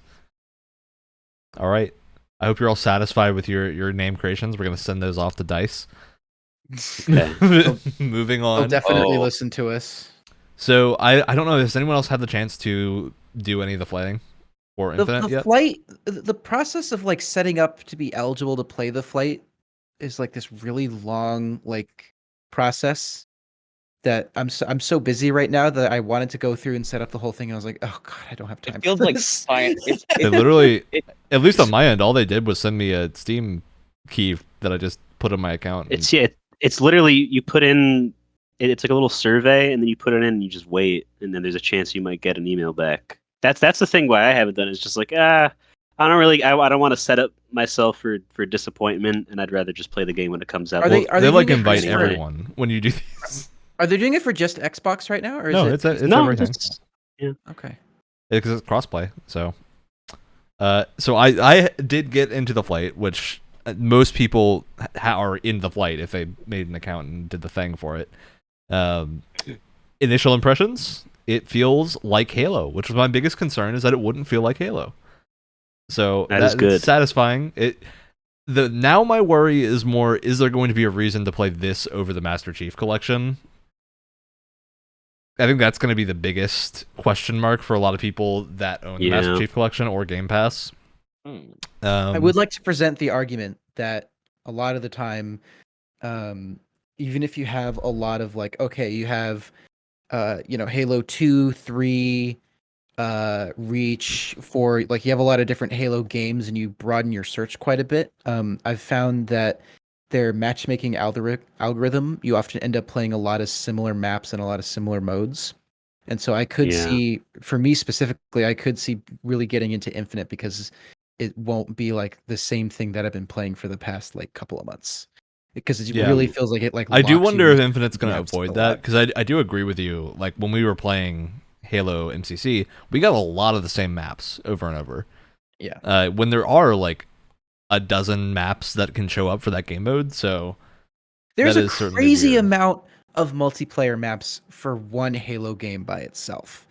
All right. I hope you're all satisfied with your name creations. We're gonna send those off to Dice. Okay. Moving They'll on. definitely Oh. listen to us. So I don't know. Has anyone else had the chance to do any of the flighting? or Infinite the yet. flight, the process of like setting up to be eligible to play the flight is like this really long like process that I'm so busy right now that I wanted to go through and set up the whole thing. And I was like, oh god, I don't have time. It feels for like this. They literally, it- at least on my end, all they did was send me a Steam key that I just put in my account. And It's literally you put in. It's like a little survey, and then you put it in, and you just wait, and then there's a chance you might get an email back. That's the thing why I haven't done it. It's just like I don't really I don't want to set up myself for disappointment, and I'd rather just play the game when it comes out. Are they they like doing it for invite just everyone when you do these. Are they doing it for just Xbox right now, or is No, it? it's no, everything. Okay. Because it's crossplay. So I did get into the flight, which most people are in the flight if they made an account and did the thing for it. Initial impressions, it feels like Halo, which was my biggest concern, is that it wouldn't feel like Halo. So That is good. It's satisfying. Now my worry is more, is there going to be a reason to play this over the Master Chief Collection? I think that's going to be the biggest question mark for a lot of people that own the Master Chief Collection or Game Pass. I would like to present the argument that a lot of the time, even if you have a lot of like, okay, you have, Halo 2, 3, Reach, 4, like you have a lot of different Halo games and you broaden your search quite a bit. I've found that their matchmaking algorithm, you often end up playing a lot of similar maps and a lot of similar modes. And so I could see, for me specifically, I could see really getting into Infinite because it won't be like the same thing that I've been playing for the past like couple of months. Because it really feels like it like I do locks wonder you if into Infinite's going to maps avoid a that, lot. because I do agree with you. Like when we were playing Halo MCC, we got a lot of the same maps over and over. Yeah. When there are like a dozen maps that can show up for that game mode, so There's that a is certainly crazy weird. amount of multiplayer maps for one Halo game by itself.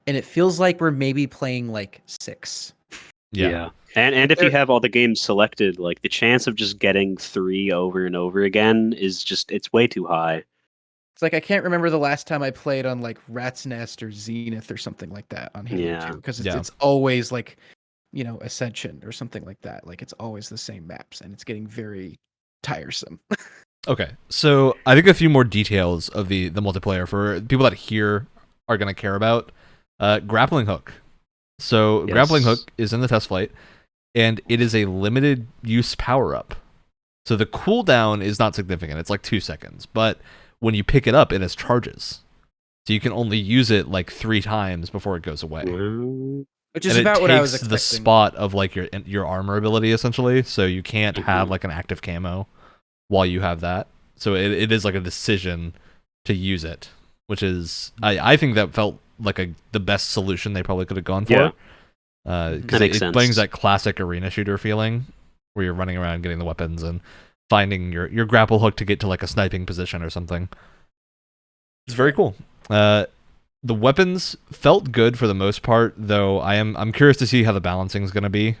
And it feels like we're maybe playing like 6. Yeah. And if you There- have all the games selected, like the chance of just getting 3 over and over again is just it's way too high. It's like I can't remember the last time I played on like Rat's Nest or Zenith or something like that on Halo Yeah. 2 because Yeah. it's always like, Ascension or something like that. Like it's always the same maps and it's getting very tiresome. Okay, so I think a few more details of the multiplayer for people that here are going to care about. Grappling hook. So Yes. grappling hook is in the test flight, and it is a limited use power up. So the cooldown is not significant; it's like 2 seconds. But when you pick it up, it has charges, so you can only use it like 3 times before it goes away. Which is And about it what I was takes expecting. the spot of like your armor ability essentially, so you can't have like an active camo while you have that. So it is like a decision to use it, which is I think that felt like the best solution they probably could have gone for. That Because makes it sense. brings that classic arena shooter feeling where you're running around getting the weapons and finding your grapple hook to get to like a sniping position or something. It's very cool. The weapons felt good for the most part, though I'm curious to see how the balancing is going to be,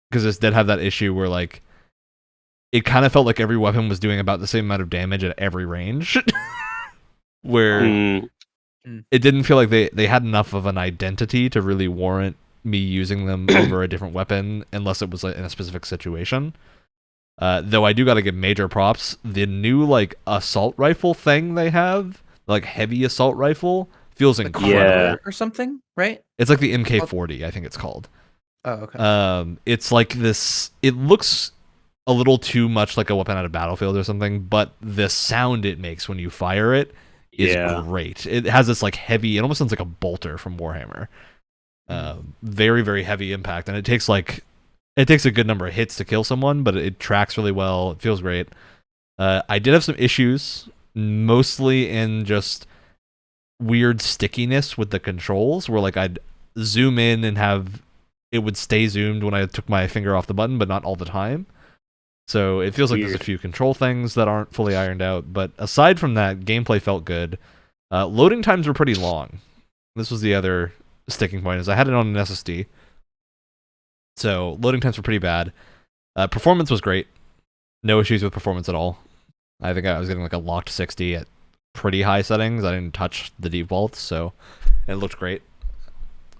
because this did have that issue where like it kind of felt like every weapon was doing about the same amount of damage at every range, where it didn't feel like they had enough of an identity to really warrant me using them over a different weapon unless it was like, in a specific situation. Though I do got to give major props. The new like assault rifle thing they have, like heavy assault rifle, feels The incredible. Yeah. or something, right? It's like the MK40, I think it's called. Oh, okay. It's like this. It looks a little too much like a weapon out of Battlefield or something, but the sound it makes when you fire it is great. It has this like heavy. It almost sounds like a bolter from Warhammer. Very very heavy impact, and it takes a good number of hits to kill someone, but it tracks really well. It feels great. I did have some issues, mostly in just weird stickiness with the controls, where like I'd zoom in and have it would stay zoomed when I took my finger off the button, but not all the time. So it feels like there's a few control things that aren't fully ironed out. But aside from that, gameplay felt good. Loading times were pretty long. This was the other sticking point, is I had it on an SSD. So loading times were pretty bad. Performance was great. No issues with performance at all. I think I was getting like a locked 60 at pretty high settings. I didn't touch the defaults, so it looked great.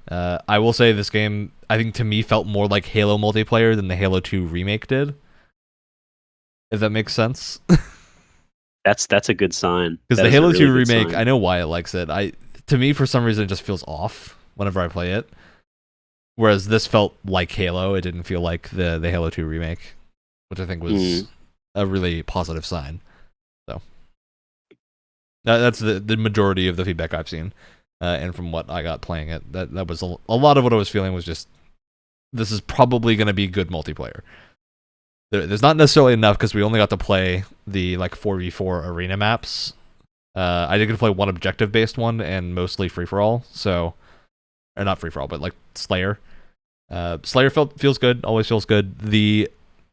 I will say this game, I think to me, felt more like Halo multiplayer than the Halo 2 remake did. If that makes sense. That's a good sign. Because That the is a Halo really 2 good remake, sign. I know why it likes it. To me, for some reason, it just feels off whenever I play it. Whereas this felt like Halo. It didn't feel like the Halo 2 remake, which I think was a really positive sign. So that's the majority of the feedback I've seen. And from what I got playing it, that was a lot of what I was feeling was just, this is probably going to be good multiplayer. There's not necessarily enough because we only got to play the like 4v4 arena maps. I did get to play one objective-based one and mostly free-for-all, so... Or not free-for-all, but like Slayer. Slayer feels good, always feels good. The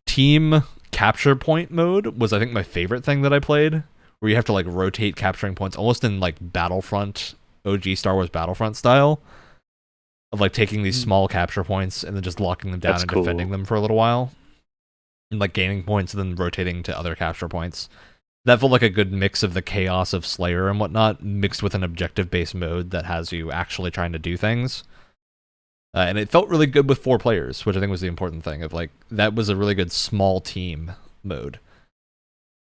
team capture point mode was, I think, my favorite thing that I played, where you have to like rotate capturing points, almost in like Battlefront, OG Star Wars Battlefront style, of like taking these small capture points and then just locking them down That's and cool. defending them for a little while. And like gaining points and then rotating to other capture points. That felt like a good mix of the chaos of Slayer and whatnot, mixed with an objective-based mode that has you actually trying to do things. And it felt really good with 4 players, which I think was the important thing. Of like, that was a really good small team mode.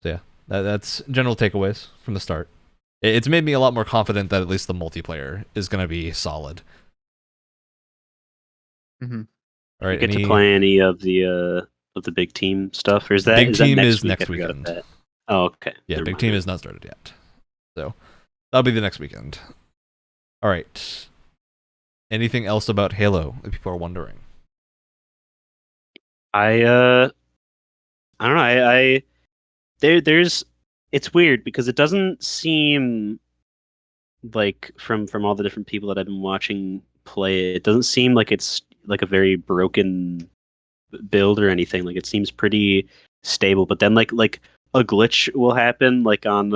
So yeah, that's general takeaways from the start. It's made me a lot more confident that at least the multiplayer is going to be solid. Mm-hmm. All right, You get to play any of the big team stuff, or is that Big team next is week? next I forgot weekend. that. Oh, okay. Yeah, Never big mind. team is not started yet. So that'll be the next weekend. All right. Anything else about Halo that people are wondering? I don't know. There's it's weird because it doesn't seem like from all the different people that I've been watching play it doesn't seem like it's like a very broken build or anything. Like it seems pretty stable, but then like a glitch will happen like on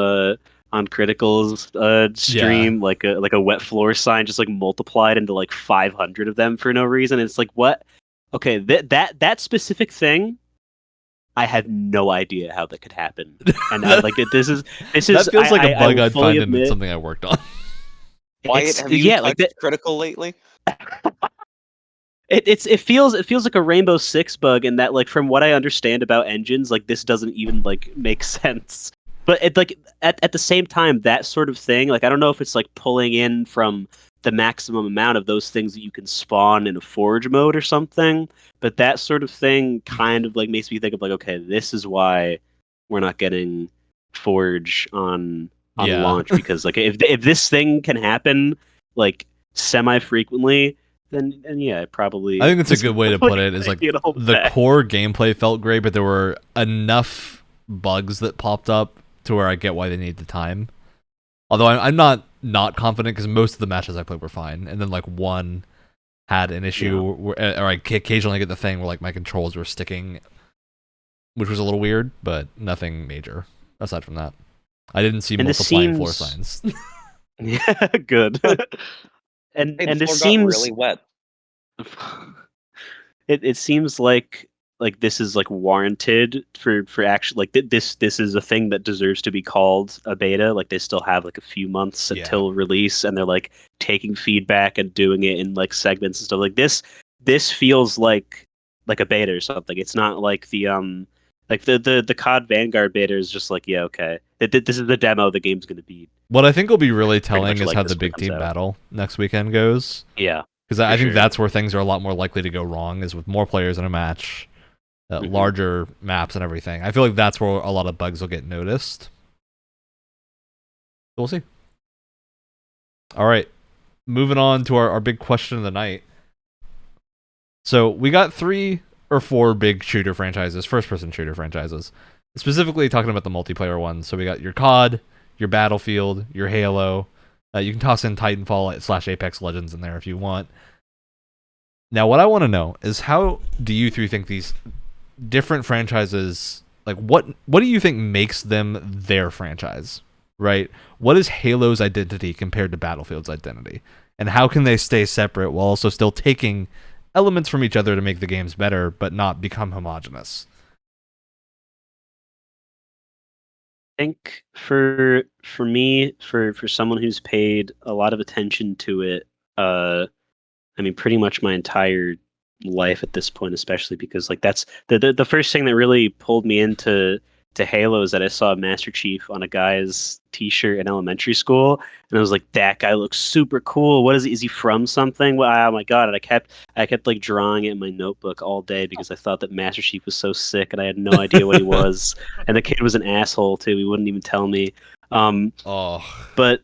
Critical's stream, like a wet floor sign just like multiplied into like 500 of them for no reason. It's like, what? Okay, that specific thing, I have no idea how that could happen. And I like this is that feels like a I bug will I'd fully find in admit something I worked on. Wyatt, have you yeah, touched like that. Critical lately? It feels like a Rainbow Six bug, and that like from what I understand about engines, like this doesn't even like make sense. But it like at the same time, that sort of thing, like I don't know if it's like pulling in from the maximum amount of those things that you can spawn in a forge mode or something. But that sort of thing kind of like makes me think of like, okay, this is why we're not getting forge on Yeah. launch, because like if this thing can happen like semi frequently, then yeah, it probably. I think that's a good way to put it. Is like the back. core gameplay felt great, but there were enough bugs that popped up to where I get why they need the time. Although I'm not confident because most of the matches I played were fine, and then like one had an issue where, or I occasionally get the thing where like my controls were sticking, which was a little weird, but nothing major aside from that. I didn't see And multiplying floor signs. Yeah, good. Hey, the and this floor got seems really wet. it seems like this is like warranted for actually like this is a thing that deserves to be called a beta. Like they still have like a few months until release, and they're like taking feedback and doing it in like segments and stuff like this feels like a beta or something. It's not like like the COD Vanguard beta is just like, yeah, okay, this is the demo the game's going to be. What I think will be really Pretty much telling is like how this the when it big comes team out. battle next weekend goes. Yeah, Because I think sure. that's where things are a lot more likely to go wrong, is with more players in a match, larger maps and everything. I feel like that's where a lot of bugs will get noticed. We'll see. All right. Moving on to our big question of the night. So we got 3 or 4 big shooter franchises, first-person shooter franchises. Specifically talking about the multiplayer ones. So we got your COD, your Battlefield, your Halo. You can toss in Titanfall / Apex Legends in there if you want. Now, what I want to know is, how do you 3 think these different franchises, like what do you think makes them their franchise, right? What is Halo's identity compared to Battlefield's identity? And how can they stay separate while also still taking elements from each other to make the games better, but not become homogenous? I think for me, for someone who's paid a lot of attention to it, I mean, pretty much my entire life at this point, especially because like that's the first thing that really pulled me into Halo is that I saw Master Chief on a guy's T-shirt in elementary school, and I was like, that guy looks super cool. What is he? Is he from something? Well, oh my god! And I kept like drawing it in my notebook all day because I thought that Master Chief was so sick, and I had no idea what he was. And the kid was an asshole too. He wouldn't even tell me. Oh, But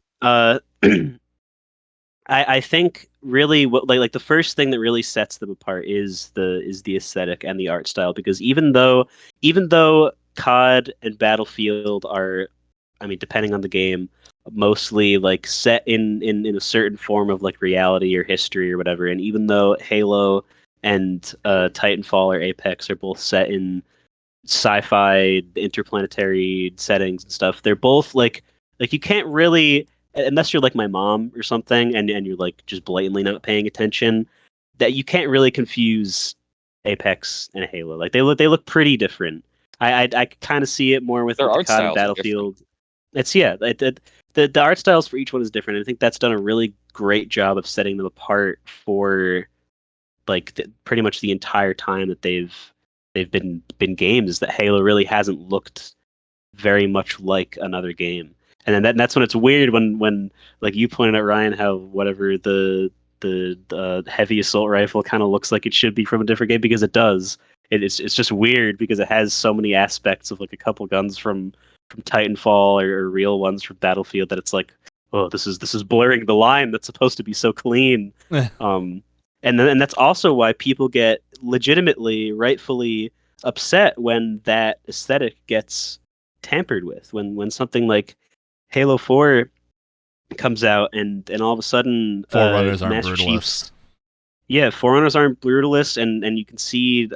I think really what like the first thing that really sets them apart is the aesthetic and the art style, because even though COD and Battlefield are, I mean, depending on the game, mostly like set in a certain form of like reality or history or whatever, and even though Halo and Titanfall or Apex are both set in sci-fi interplanetary settings and stuff, they're both like you can't really, unless you're like my mom or something, and you're like just blatantly not paying attention, that you can't really confuse Apex and Halo. Like they look pretty different. I kind of see it more with Their the art COD and styles are different. Battlefield. It's yeah, the art styles for each one is different. I think that's done a really great job of setting them apart for like pretty much the entire time that they've been games. Is that Halo really hasn't looked very much like another game. And then that's when it's weird when like you pointed out, Ryan, how whatever the heavy assault rifle kind of looks like it should be from a different game, because it does. It's just weird because it has so many aspects of like a couple guns from Titanfall or real ones from Battlefield that it's like, oh, this is blurring the line that's supposed to be so clean. Eh. And that's also why people get legitimately, rightfully upset when that aesthetic gets tampered with. When something like Halo 4 comes out and all of a sudden Forerunners aren't Master brutalists. Chief's, yeah, Forerunners aren't brutalists, and you can see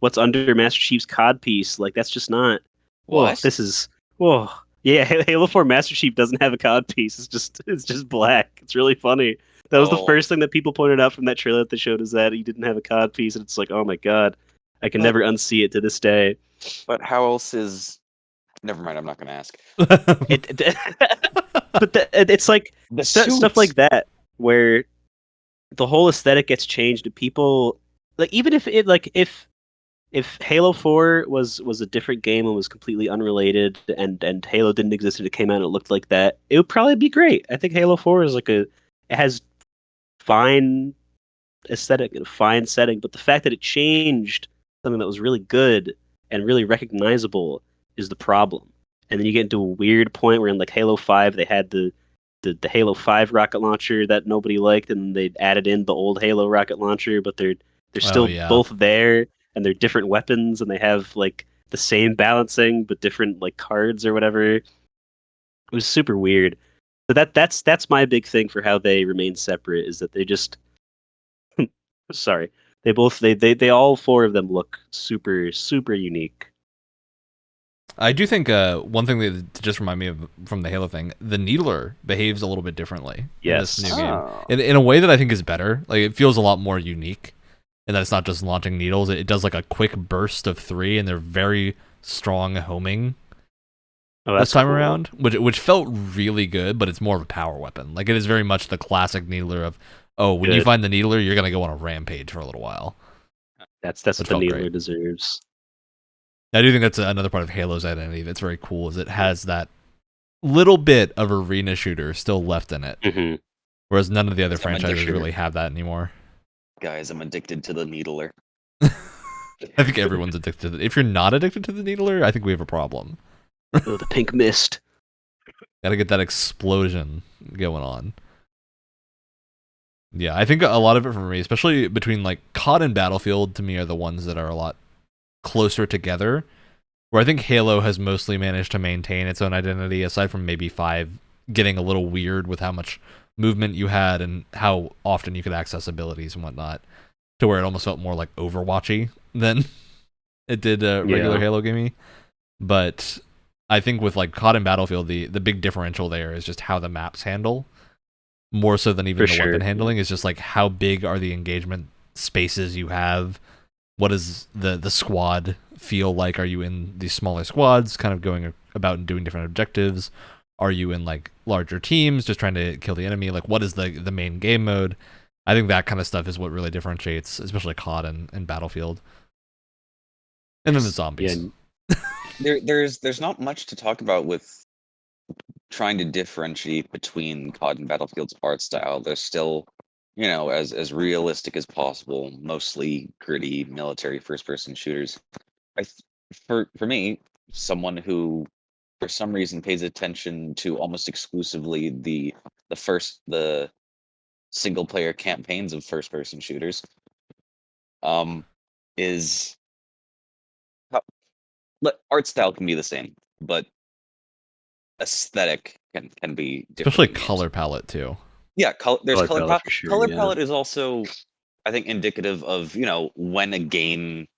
what's under Master Chief's COD piece. Like that's just not. Whoa, What? this is whoa. Yeah, Halo 4 Master Chief doesn't have a COD piece. It's just black. It's really funny. That was the Oh. first thing that people pointed out from that trailer that they showed, is that he didn't have a COD piece, and it's like, oh my god, I can But- never unsee it to this day. But how else is? Never mind. I'm not going to ask. It's like The stuff suits. like that where the whole aesthetic gets changed, and people like, even if it like if Halo 4 was a different game and was completely unrelated, and Halo didn't exist and it came out and it looked like that, it would probably be great. I think Halo 4 is it has fine aesthetic and a fine setting, but the fact that it changed something that was really good and really recognizable is the problem. And then you get into a weird point where in like Halo 5 they had the Halo 5 rocket launcher that nobody liked, and they added in the old Halo rocket launcher, but they're still yeah. both there, and they're different weapons, and they have like the same balancing but different like cards or whatever. It was super weird. But that's my big thing for how they remain separate, is that they just sorry. They all four of them look super super unique. I do think one thing that just remind me of from the Halo thing, the Needler behaves a little bit differently in this Yes. new game. Oh. In a way that I think is better. Like it feels a lot more unique, and that it's not just launching needles. It does like a quick burst of 3, and they're very strong homing Oh, this time cool. around, which felt really good. But it's more of a power weapon. Like it is very much the classic Needler of, oh, when you Good. find the Needler, you're gonna go on a rampage for a little while. That's what the felt Needler great. deserves. I do think that's another part of Halo's identity that's very cool, is it has that little bit of arena shooter still left in it, Mm-hmm. whereas none of the other I'm franchises addicted. really have that anymore. Guys, I'm addicted to the Needler. I think everyone's addicted to it. If you're not addicted to the Needler, I think we have a problem. Oh, the pink mist. Gotta get that explosion going on. Yeah, I think a lot of it for me, especially between like COD and Battlefield, to me are the ones that are a lot closer together, where I think Halo has mostly managed to maintain its own identity, aside from maybe 5 getting a little weird with how much movement you had and how often you could access abilities and whatnot, to where it almost felt more like Overwatchy than it did regular Yeah. Halo gamey. But I think with like COD and Battlefield, the big differential there is just how the maps handle, more so than even For the sure. weapon handling. Is just like how big are the engagement spaces you have. What does the squad feel like? Are you in these smaller squads, kind of going about and doing different objectives? Are you in like larger teams, just trying to kill the enemy? Like, what is the main game mode? I think that kind of stuff is what really differentiates, especially COD and Battlefield. And then the zombies. There's not much to talk about with trying to differentiate between COD and Battlefield's art style. They're still, as realistic as possible, mostly gritty military first-person shooters. For me, someone who for some reason pays attention to almost exclusively the single player campaigns of first person shooters, is art style can be the same, but aesthetic can be different. Especially in games. color palette too. Yeah, there's color palette for sure. Color yeah. palette is also, I think, indicative of when a game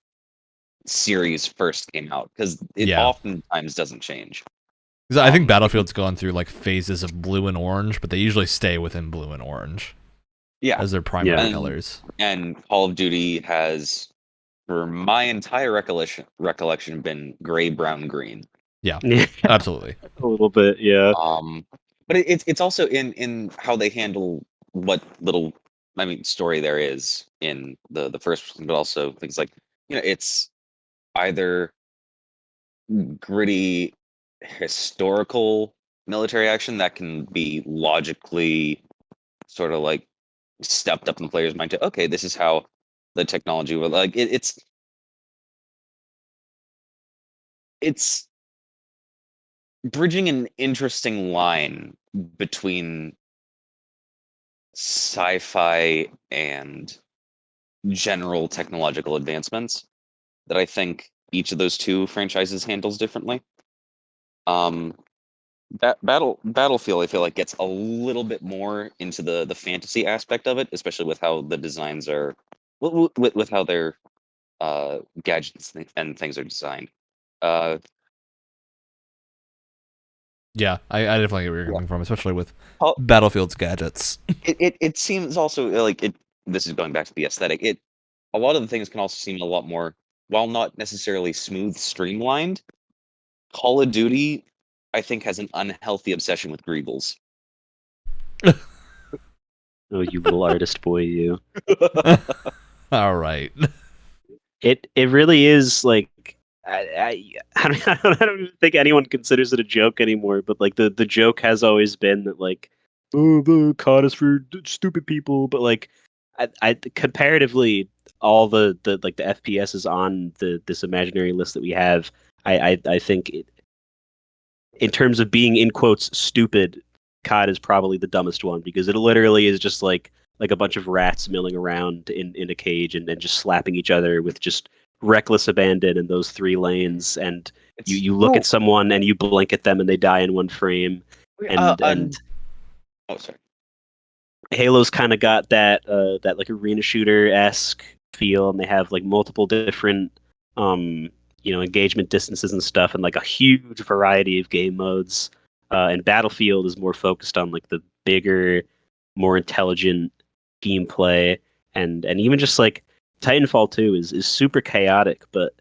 series first came out, because it Yeah. oftentimes doesn't change. Because I think Battlefield's gone through like phases of blue and orange, but they usually stay within blue and orange. Yeah, as their primary And- colors. and Call of Duty has, for my entire recollection, been gray, brown, green. Yeah, Absolutely. a little bit. Yeah. But it's also in how they handle what little, story there is in the first person, but also things like, it's either gritty historical military action that can be logically sort of like stepped up in the player's mind to, okay, this is how the technology will, like, it's bridging an interesting line between sci-fi and general technological advancements that I think each of those two franchises handles differently. Battlefield, I feel like, gets a little bit more into the fantasy aspect of it, especially with how the designs are, with how their gadgets and things are designed. Yeah, I definitely get where you're coming from, especially with Call- Battlefield's gadgets. it seems also like it. This is going back to the aesthetic. A lot of the things can also seem a lot more, while not necessarily smooth, streamlined. Call of Duty, I think, has an unhealthy obsession with greebles. Oh, you little artist boy, you. All right. It really is like I don't even think anyone considers it a joke anymore. But like the joke has always been that like, oh, the COD is for stupid people. But like, I comparatively, all the like the FPS is on this imaginary list that we have. I think in terms of being in quotes stupid, COD is probably the dumbest one because it literally is just like a bunch of rats milling around in a cage and just slapping each other with just reckless abandon in those 3 lanes. And you look at someone and you blink at them and they die in one frame. And oh, sorry. Halo's kind of got that like arena shooter esque feel, and they have like multiple different engagement distances and stuff, and like a huge variety of game modes. And Battlefield is more focused on like the bigger, more intelligent gameplay, and even just like Titanfall 2 is super chaotic, but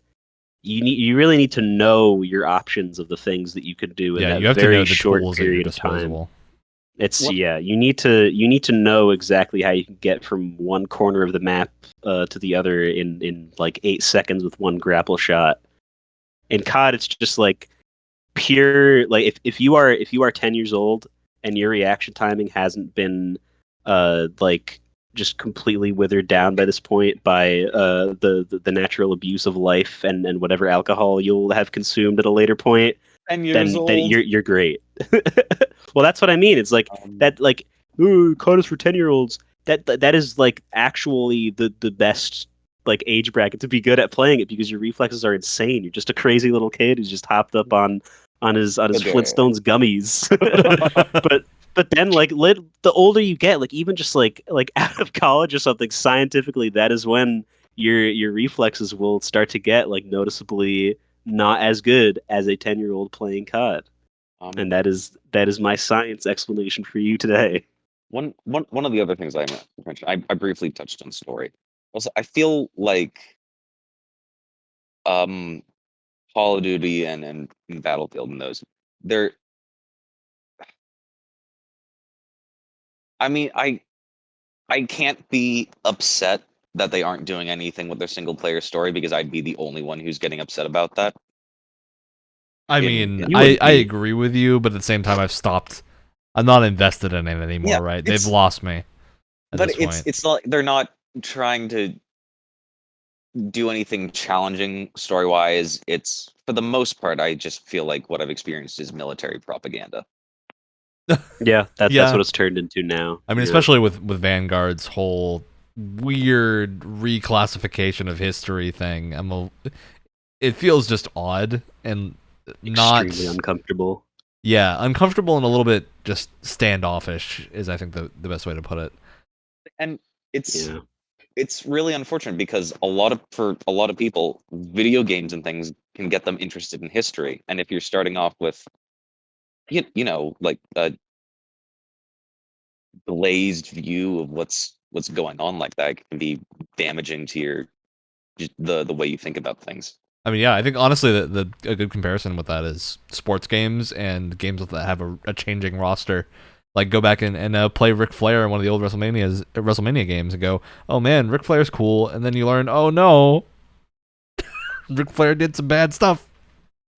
you really need to know your options of the things that you could do in Yeah, that you have to very know the short tools at your period of time. disposal. It's you need to know exactly how you can get from one corner of the map to the other in like 8 seconds with one grapple shot. In COD, it's just like pure like if you are 10 years old and your reaction timing hasn't been like just completely withered down by this point by the natural abuse of life and whatever alcohol you'll have consumed at a later point, 10 years then old. you're great. Well, that's what I mean. It's like that, like, ooh, COD is for 10-year-olds. That is like actually the best like age bracket to be good at playing it because your reflexes are insane. You're just a crazy little kid who's just hopped up on his Flintstones gummies. but then like the older you get, like even just like out of college or something, scientifically that is when your reflexes will start to get like noticeably not as good as a 10-year-old playing COD. And that is my science explanation for you today. One of the other things I mentioned, I briefly touched on story. Also, I feel like Call of Duty and Battlefield and those, they're, I I can't be upset that they aren't doing anything with their single player story because I'd be the only one who's getting upset about that. I in- mean, in- You I wouldn't be. agree with you, but at the same time, I've stopped. I'm not invested in it anymore, Yeah, right? They've it's- lost me at but this point. it's not they're not trying to do anything challenging story wise. It's for the most part, I just feel like what I've experienced is military propaganda. Yeah, that's Yeah. what it's turned into now. I mean, Yeah. especially with Vanguard's whole weird reclassification of history thing. It feels just odd and not extremely uncomfortable. Yeah, uncomfortable and a little bit just standoffish is, I think, the best way to put it. And it's Yeah. it's really unfortunate because for a lot of people, video games and things can get them interested in history. And if you're starting off with like a glazed view of what's going on like that, it can be damaging to your the way you think about things. I mean, yeah, I think honestly a good comparison with that is sports games and games that have a changing roster. Like, go back and play Ric Flair in one of the old WrestleMania games and go, oh man, Ric Flair's cool, and then you learn, oh no, Ric Flair did some bad stuff.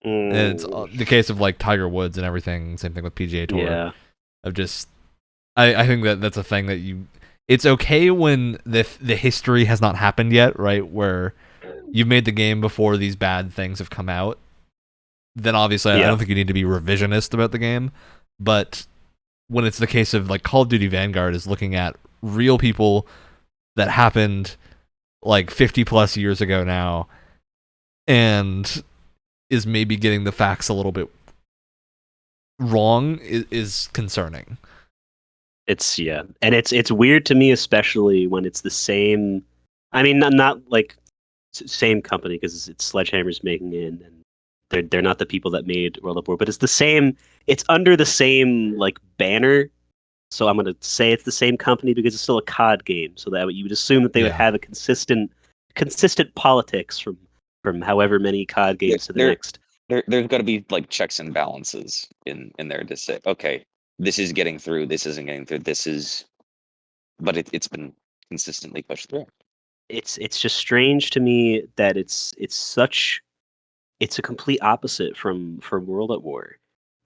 And it's the case of like Tiger Woods and everything. Same thing with PGA Tour. Yeah. Of just, I think that's a thing that it's okay when the history has not happened yet, right? Where you've made the game before these bad things have come out. Then obviously, I Yeah. don't think you need to be revisionist about the game. But when it's the case of like Call of Duty Vanguard is looking at real people that happened like 50 plus years ago now, and is maybe getting the facts a little bit wrong is concerning. And it's weird to me, especially when it's the same. I mean, not like same company because it's Sledgehammer's making it, and they're not the people that made World of War, but it's the same. It's under the same like banner. So I'm gonna say it's the same company because it's still a COD game. So that you would assume that they would Yeah. have a consistent politics from however many COD games to the They're- next. There's got to be like checks and balances in there to say, okay, this is getting through, this isn't getting through, but it's been consistently pushed through. It's just strange to me that it's a complete opposite from World at War,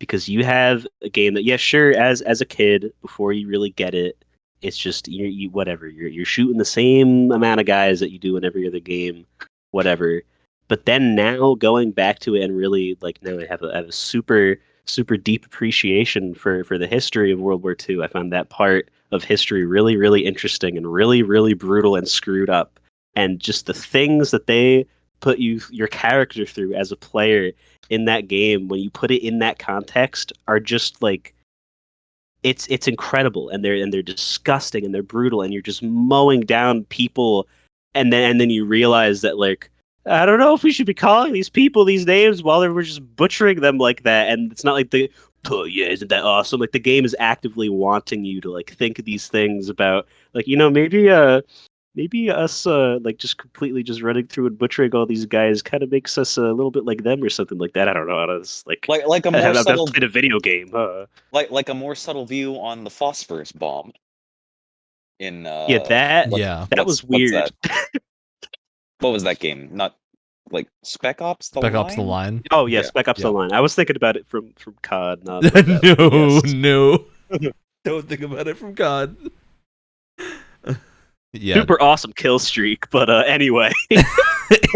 because you have a game that, yeah, sure, as a kid before you really get it, it's just you whatever, you're shooting the same amount of guys that you do in every other game, whatever. But then now going back to it and really like now I have a super deep appreciation for the history of World War II. I found that part of history really interesting and really brutal and screwed up, and just the things that they put your character through as a player in that game when you put it in that context are just like it's incredible, and they're disgusting and they're brutal, and you're just mowing down people, and then you realize that like I don't know if we should be calling these people these names while we're just butchering them like that. And it's not like oh yeah, isn't that awesome? Like the game is actively wanting you to like think of these things about like maybe us like just completely just running through and butchering all these guys kind of makes us a little bit like them or something like that. I don't know. It's like Like a more I've subtle played a video game. like a more subtle view on the phosphorus bomb in Yeah, Yeah. that was what's weird. that? What was that game? Not like Spec Ops the Spec Line? Ops: The Line. Oh yeah, Yeah. Spec Ops Yeah. the Line. I was thinking about it from COD, not like that. No, Yes. no. Don't think about it from God. Yeah. Super awesome kill streak, but anyway.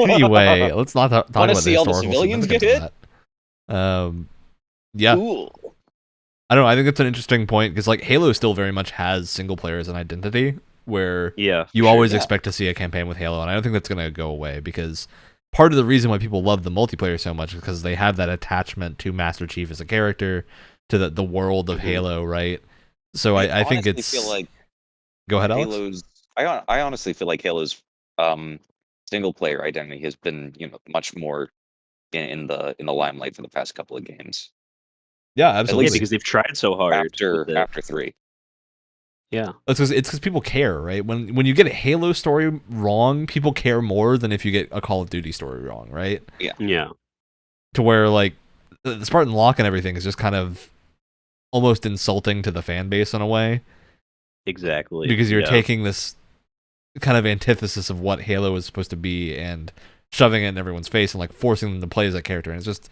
Anyway, let's not talk Wanna about the see all the historical civilians get significance of that. Yeah. Cool. I don't know. I think it's an interesting point because like Halo still very much has single player as an identity, where Yeah. you sure. always yeah. expect to see a campaign with Halo, and I don't think that's going to go away because part of the reason why people love the multiplayer so much is because they have that attachment to Master Chief as a character, to the world of Mhm. Halo, right? So I think honestly it's. feel like Go ahead, Alex. Halo's I honestly feel like Halo's single player identity has been, much more in the limelight for the past couple of games. Yeah, Yeah, absolutely. because they've tried so hard with it. After 3. Yeah. It's because people care, right? When you get a Halo story wrong, people care more than if you get a Call of Duty story wrong, right? Yeah. To where like the Spartan lock and everything is just kind of almost insulting to the fan base in a way. Exactly. because you're Yeah. taking this kind of antithesis of what Halo is supposed to be and shoving it in everyone's face and like forcing them to play as that character. And it's just,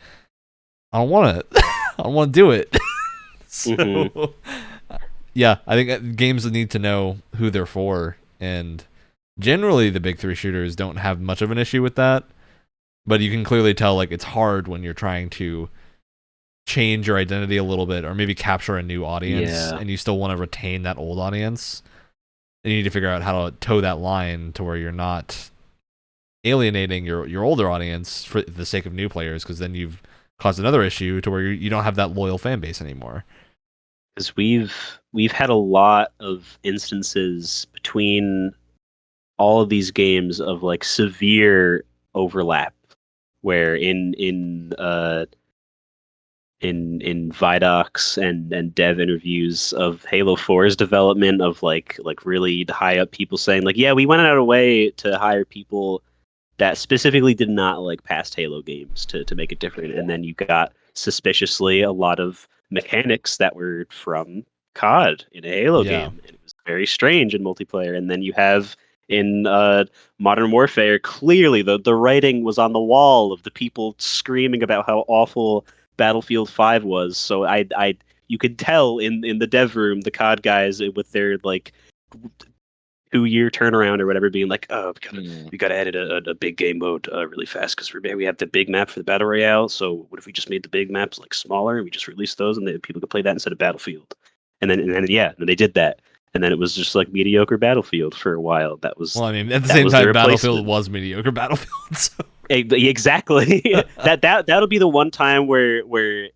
I don't want to. I don't want to do it. So, yeah, I think games need to know who they're for, and generally the big three shooters don't have much of an issue with that. But you can clearly tell like it's hard when you're trying to change your identity a little bit, or maybe capture a new audience, Yeah. and you still want to retain that old audience. And you need to figure out how to toe that line to where you're not alienating your older audience for the sake of new players, because then you've caused another issue to where you don't have that loyal fan base anymore. Because we've had a lot of instances between all of these games of like severe overlap, where in Vidocs and dev interviews of Halo 4's development, of like really high up people saying like, yeah, we went out of our way to hire people that specifically did not like past Halo games to make it different. And then you got suspiciously a lot of mechanics that were from COD in a Halo Yeah. game. And it was very strange in multiplayer. And then you have in Modern Warfare, clearly the writing was on the wall of the people screaming about how awful Battlefield 5 was. So I you could tell in the dev room, the COD guys with their like 2 year turnaround or whatever, being like, oh, we gotta edit a big game mode really fast because we have the big map for the battle royale. So what if we just made the big maps like smaller and we just released those and people could play that instead of Battlefield? And then they did that, and then it was just like mediocre Battlefield for a while. That was Well, I mean, at the that same was the time, Battlefield replacement. was mediocre Battlefield. So. Exactly. That'll be the one time where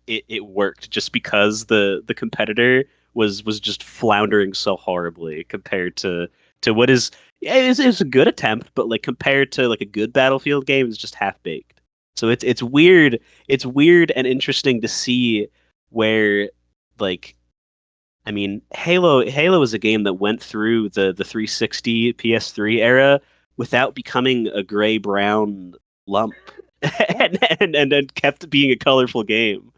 it worked, just because the competitor was just floundering so horribly compared to what is, yeah, it's a good attempt, but like compared to like a good Battlefield game, it's just half baked. So it's weird. It's weird and interesting to see where, like, I mean, Halo is a game that went through the 360 PS3 era without becoming a gray brown lump, and then kept being a colorful game,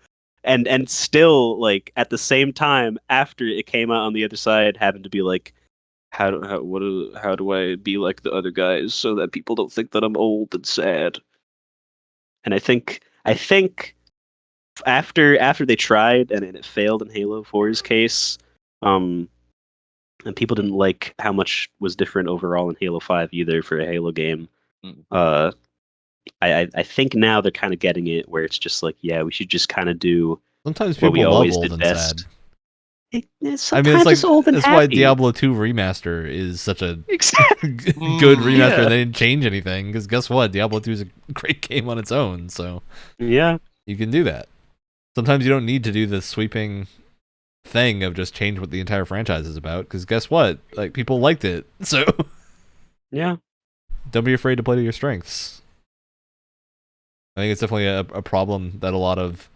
and still, like, at the same time after it came out on the other side, having to be like, how do I be like the other guys so that people don't think that I'm old and sad? And I think after they tried and it failed in Halo 4's case, um, and people didn't like how much was different overall in Halo 5 either for a Halo game. Uh, I think now they're kind of getting it, where it's just like, yeah, we should just kind of do Sometimes what we people love always old did and best. sad. I mean, it's Sometimes like it's old and that's why happy. Diablo 2 remaster is such a Exactly. good remaster. Yeah. They didn't change anything because guess what? Diablo 2 is a great game on its own, so Yeah. you can do that. Sometimes you don't need to do the sweeping thing of just change what the entire franchise is about, because guess what? Like, people liked it, so Yeah. don't be afraid to play to your strengths. I think it's definitely a problem that a lot of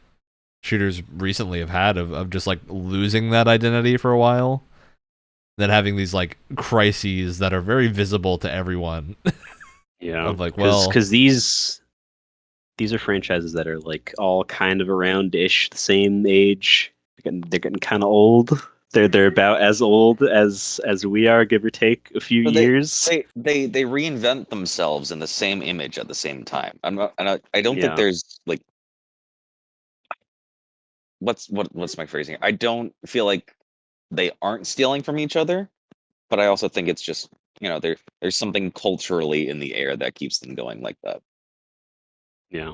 shooters recently have had of just like losing that identity for a while, then having these like crises that are very visible to everyone. Yeah. Of like, well, because these are franchises that are like all kind of around-ish the same age. They're getting kind of old. They're about as old as we are, give or take a few So years. they reinvent themselves in the same image at the same time. I'm not, and I don't think Yeah. there's like what's my phrasing? I don't feel like they aren't stealing from each other, but I also think it's just, there's something culturally in the air that keeps them going like that. Yeah.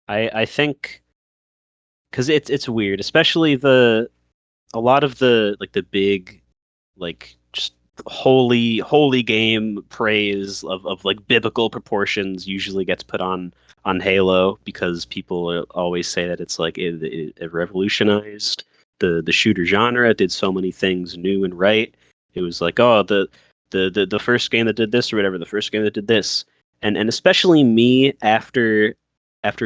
I think because it's weird, especially a lot of the like the big, like, just holy game praise of like biblical proportions usually gets put on Halo, because people always say that it's like it revolutionized the shooter genre. It did so many things new and right. It was like, oh, the first game that did this, or whatever, the first game that did this. And especially me, after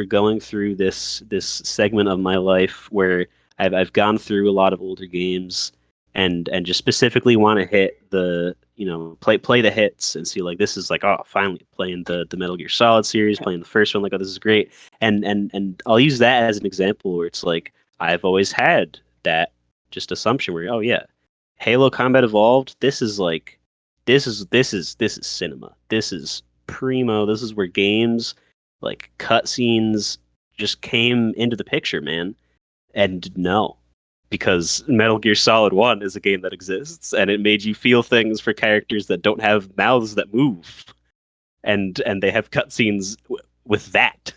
going through this segment of my life where I've gone through a lot of older games, and just specifically want to hit the, play the hits and see, like, this is like, oh, finally playing the Metal Gear Solid series, playing the first one, like, oh, this is great. And I'll use that as an example where it's like, I've always had that just assumption where, oh yeah, Halo Combat Evolved, this is like this is cinema. This is primo. This is where games like cutscenes just came into the picture, man. And no, because Metal Gear Solid 1 is a game that exists and it made you feel things for characters that don't have mouths that move. And they have cutscenes with that.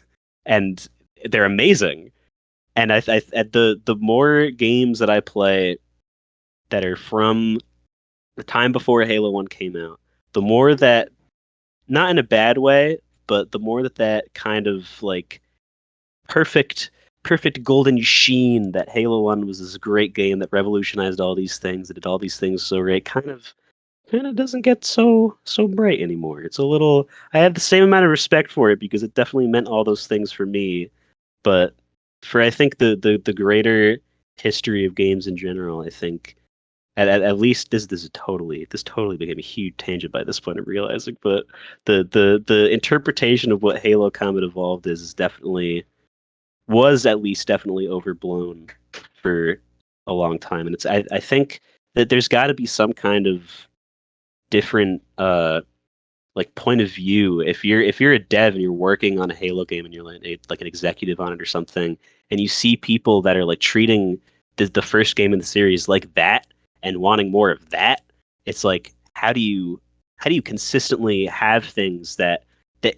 And they're amazing. And the more games that I play that are from the time before Halo 1 came out, the more that, not in a bad way, but the more that kind of like perfect golden sheen that Halo 1 was this great game that revolutionized all these things, that did all these things so great, kind of doesn't get so bright anymore. It's a little, I have the same amount of respect for it because it definitely meant all those things for me, but for I think the greater history of games in general, I think at least this totally became a huge tangent by this point of realizing, but the interpretation of what Halo Combat Evolved is definitely was at least definitely overblown for a long time, and I think that there's got to be some kind of different like point of view if you're a dev and you're working on a Halo game and you're like an executive on it or something, and you see people that are like treating the first game in the series like that and wanting more of that. It's like how do you consistently have things that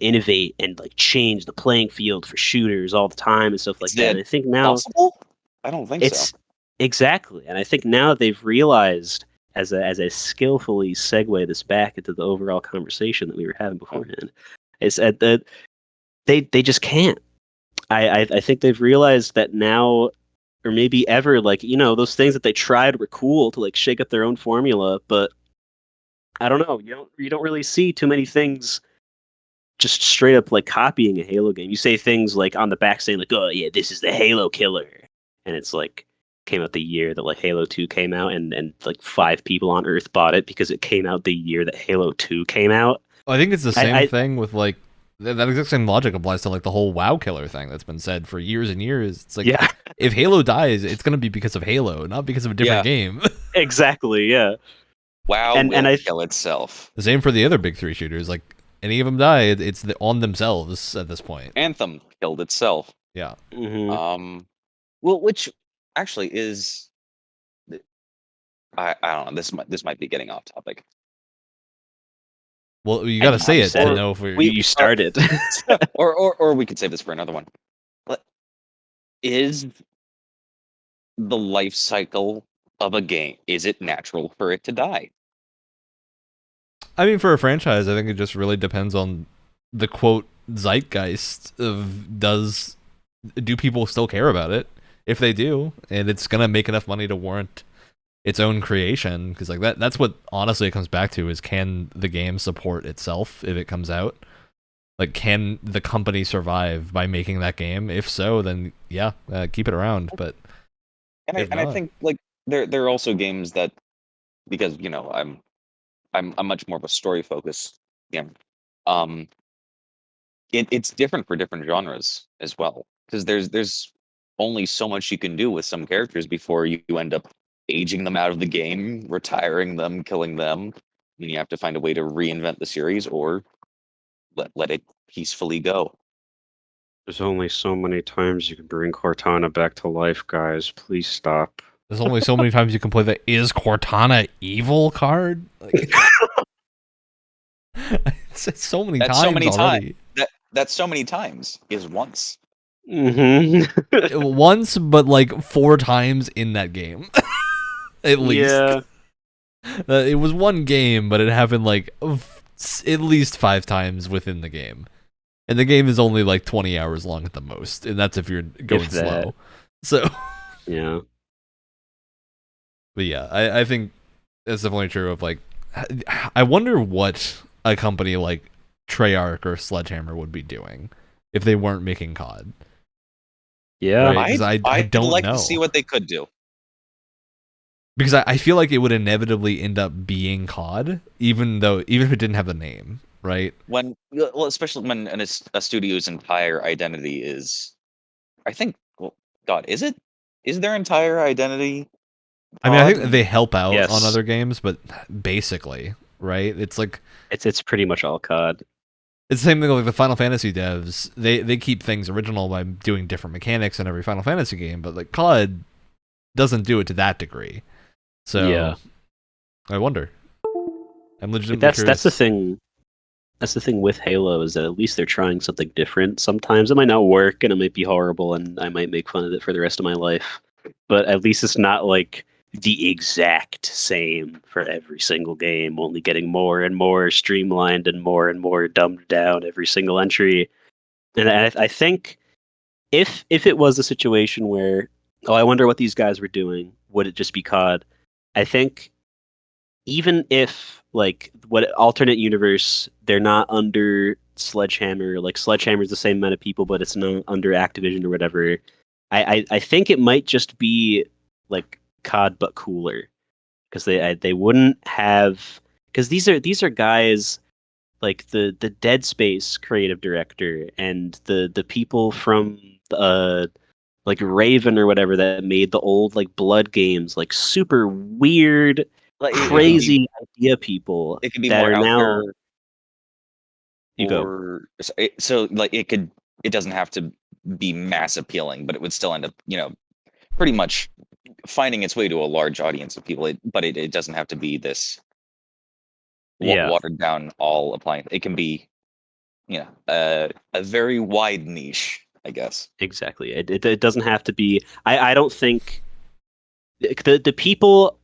innovate and like change the playing field for shooters all the time and stuff like Is that? And it I think now possible? I don't think so. it's exactly, and I think now they've realized as a skillfully segue this back into the overall conversation that we were having beforehand, is that they just can't. I think they've realized that now, or maybe ever, like those things that they tried were cool to like shake up their own formula, but I don't know. You don't really see too many things just straight up like copying a Halo game. You say things like on the back saying like, "Oh yeah, this is the Halo killer," and it's like came out the year that like Halo 2 came out, and like 5 people on Earth bought it because it came out the year that Halo 2 came out. I think it's the same I thing with like that exact same logic applies to like the whole WoW killer thing that's been said for years and years. It's like yeah, if Halo dies, it's gonna be because of Halo, not because of a different game. exactly, yeah, WoW and will I kill itself. The same for the other big three shooters. Like any of them die, it's on themselves at this point. Anthem killed itself. Yeah. Well, which actually is, I don't know. This might be getting off topic. Well, you got to say it said to it. know if we're. you started. or we could save this for another one. But is the life cycle of a game, is it natural for it to die? I mean, for a franchise, I think it just really depends on the quote zeitgeist of do people still care about it? If they do, and it's gonna make enough money to warrant its own creation, because like that's what honestly it comes back to is can the game support itself if it comes out? Like, can the company survive by making that game? If so, then yeah, keep it around. But I think like there are also games that, because I'm much more of a story focused game. Um, it's different for different genres as well, because there's only so much you can do with some characters before you end up aging them out of the game, retiring them, killing them. And you have to find a way to reinvent the series or let it peacefully go. There's only so many times you can bring Cortana back to life, guys. Please stop. there's only so many times you can play the "Is Cortana evil" card. Like, it's so many That's times so many already. That's so many times is once. Once, but like 4 times in that game, at least. Yeah. It was one game, but it happened like at least 5 times within the game. And the game is only like 20 hours long at the most, and that's if you're going slow. So, yeah. but yeah, I think that's definitely true of like, I wonder what a company like Treyarch or Sledgehammer would be doing if they weren't making COD. Yeah. Right? 'Cause I don't like know. to see what they could do. Because I feel like it would inevitably end up being COD, even if it didn't have the name, right? Especially when a studio's entire identity is, I think, well, God, is it? Is their entire identity I mean, I think COD? they help out Yes. on other games, but basically, right? It's like It's pretty much all COD. it's the same thing with like the Final Fantasy devs. They keep things original by doing different mechanics in every Final Fantasy game, but like COD doesn't do it to that degree. So Yeah. I wonder. I'm legitimately That's curious. the thing. That's the thing with Halo is that at least they're trying something different. Sometimes it might not work and it might be horrible and I might make fun of it for the rest of my life. But at least it's not like the exact same for every single game, only getting more and more streamlined and more dumbed down every single entry. And I think if it was a situation where, oh, I wonder what these guys were doing, would it just be COD? I think even if like what alternate universe they're not under Sledgehammer, like Sledgehammer's the same amount of people, but it's not under Activision or whatever. I think it might just be like COD but cooler because they wouldn't have because these are guys like the Dead Space creative director and the people from like Raven or whatever that made the old like Blood games, like super weird, Like crazy idea people it could be that more are out now. there, You go. or so like it doesn't have to be mass appealing, but it would still end up pretty much finding its way to a large audience of people. But it doesn't have to be this Yeah, watered down all applying. It can be a very wide niche, I guess. exactly. It doesn't have to be. I don't think the people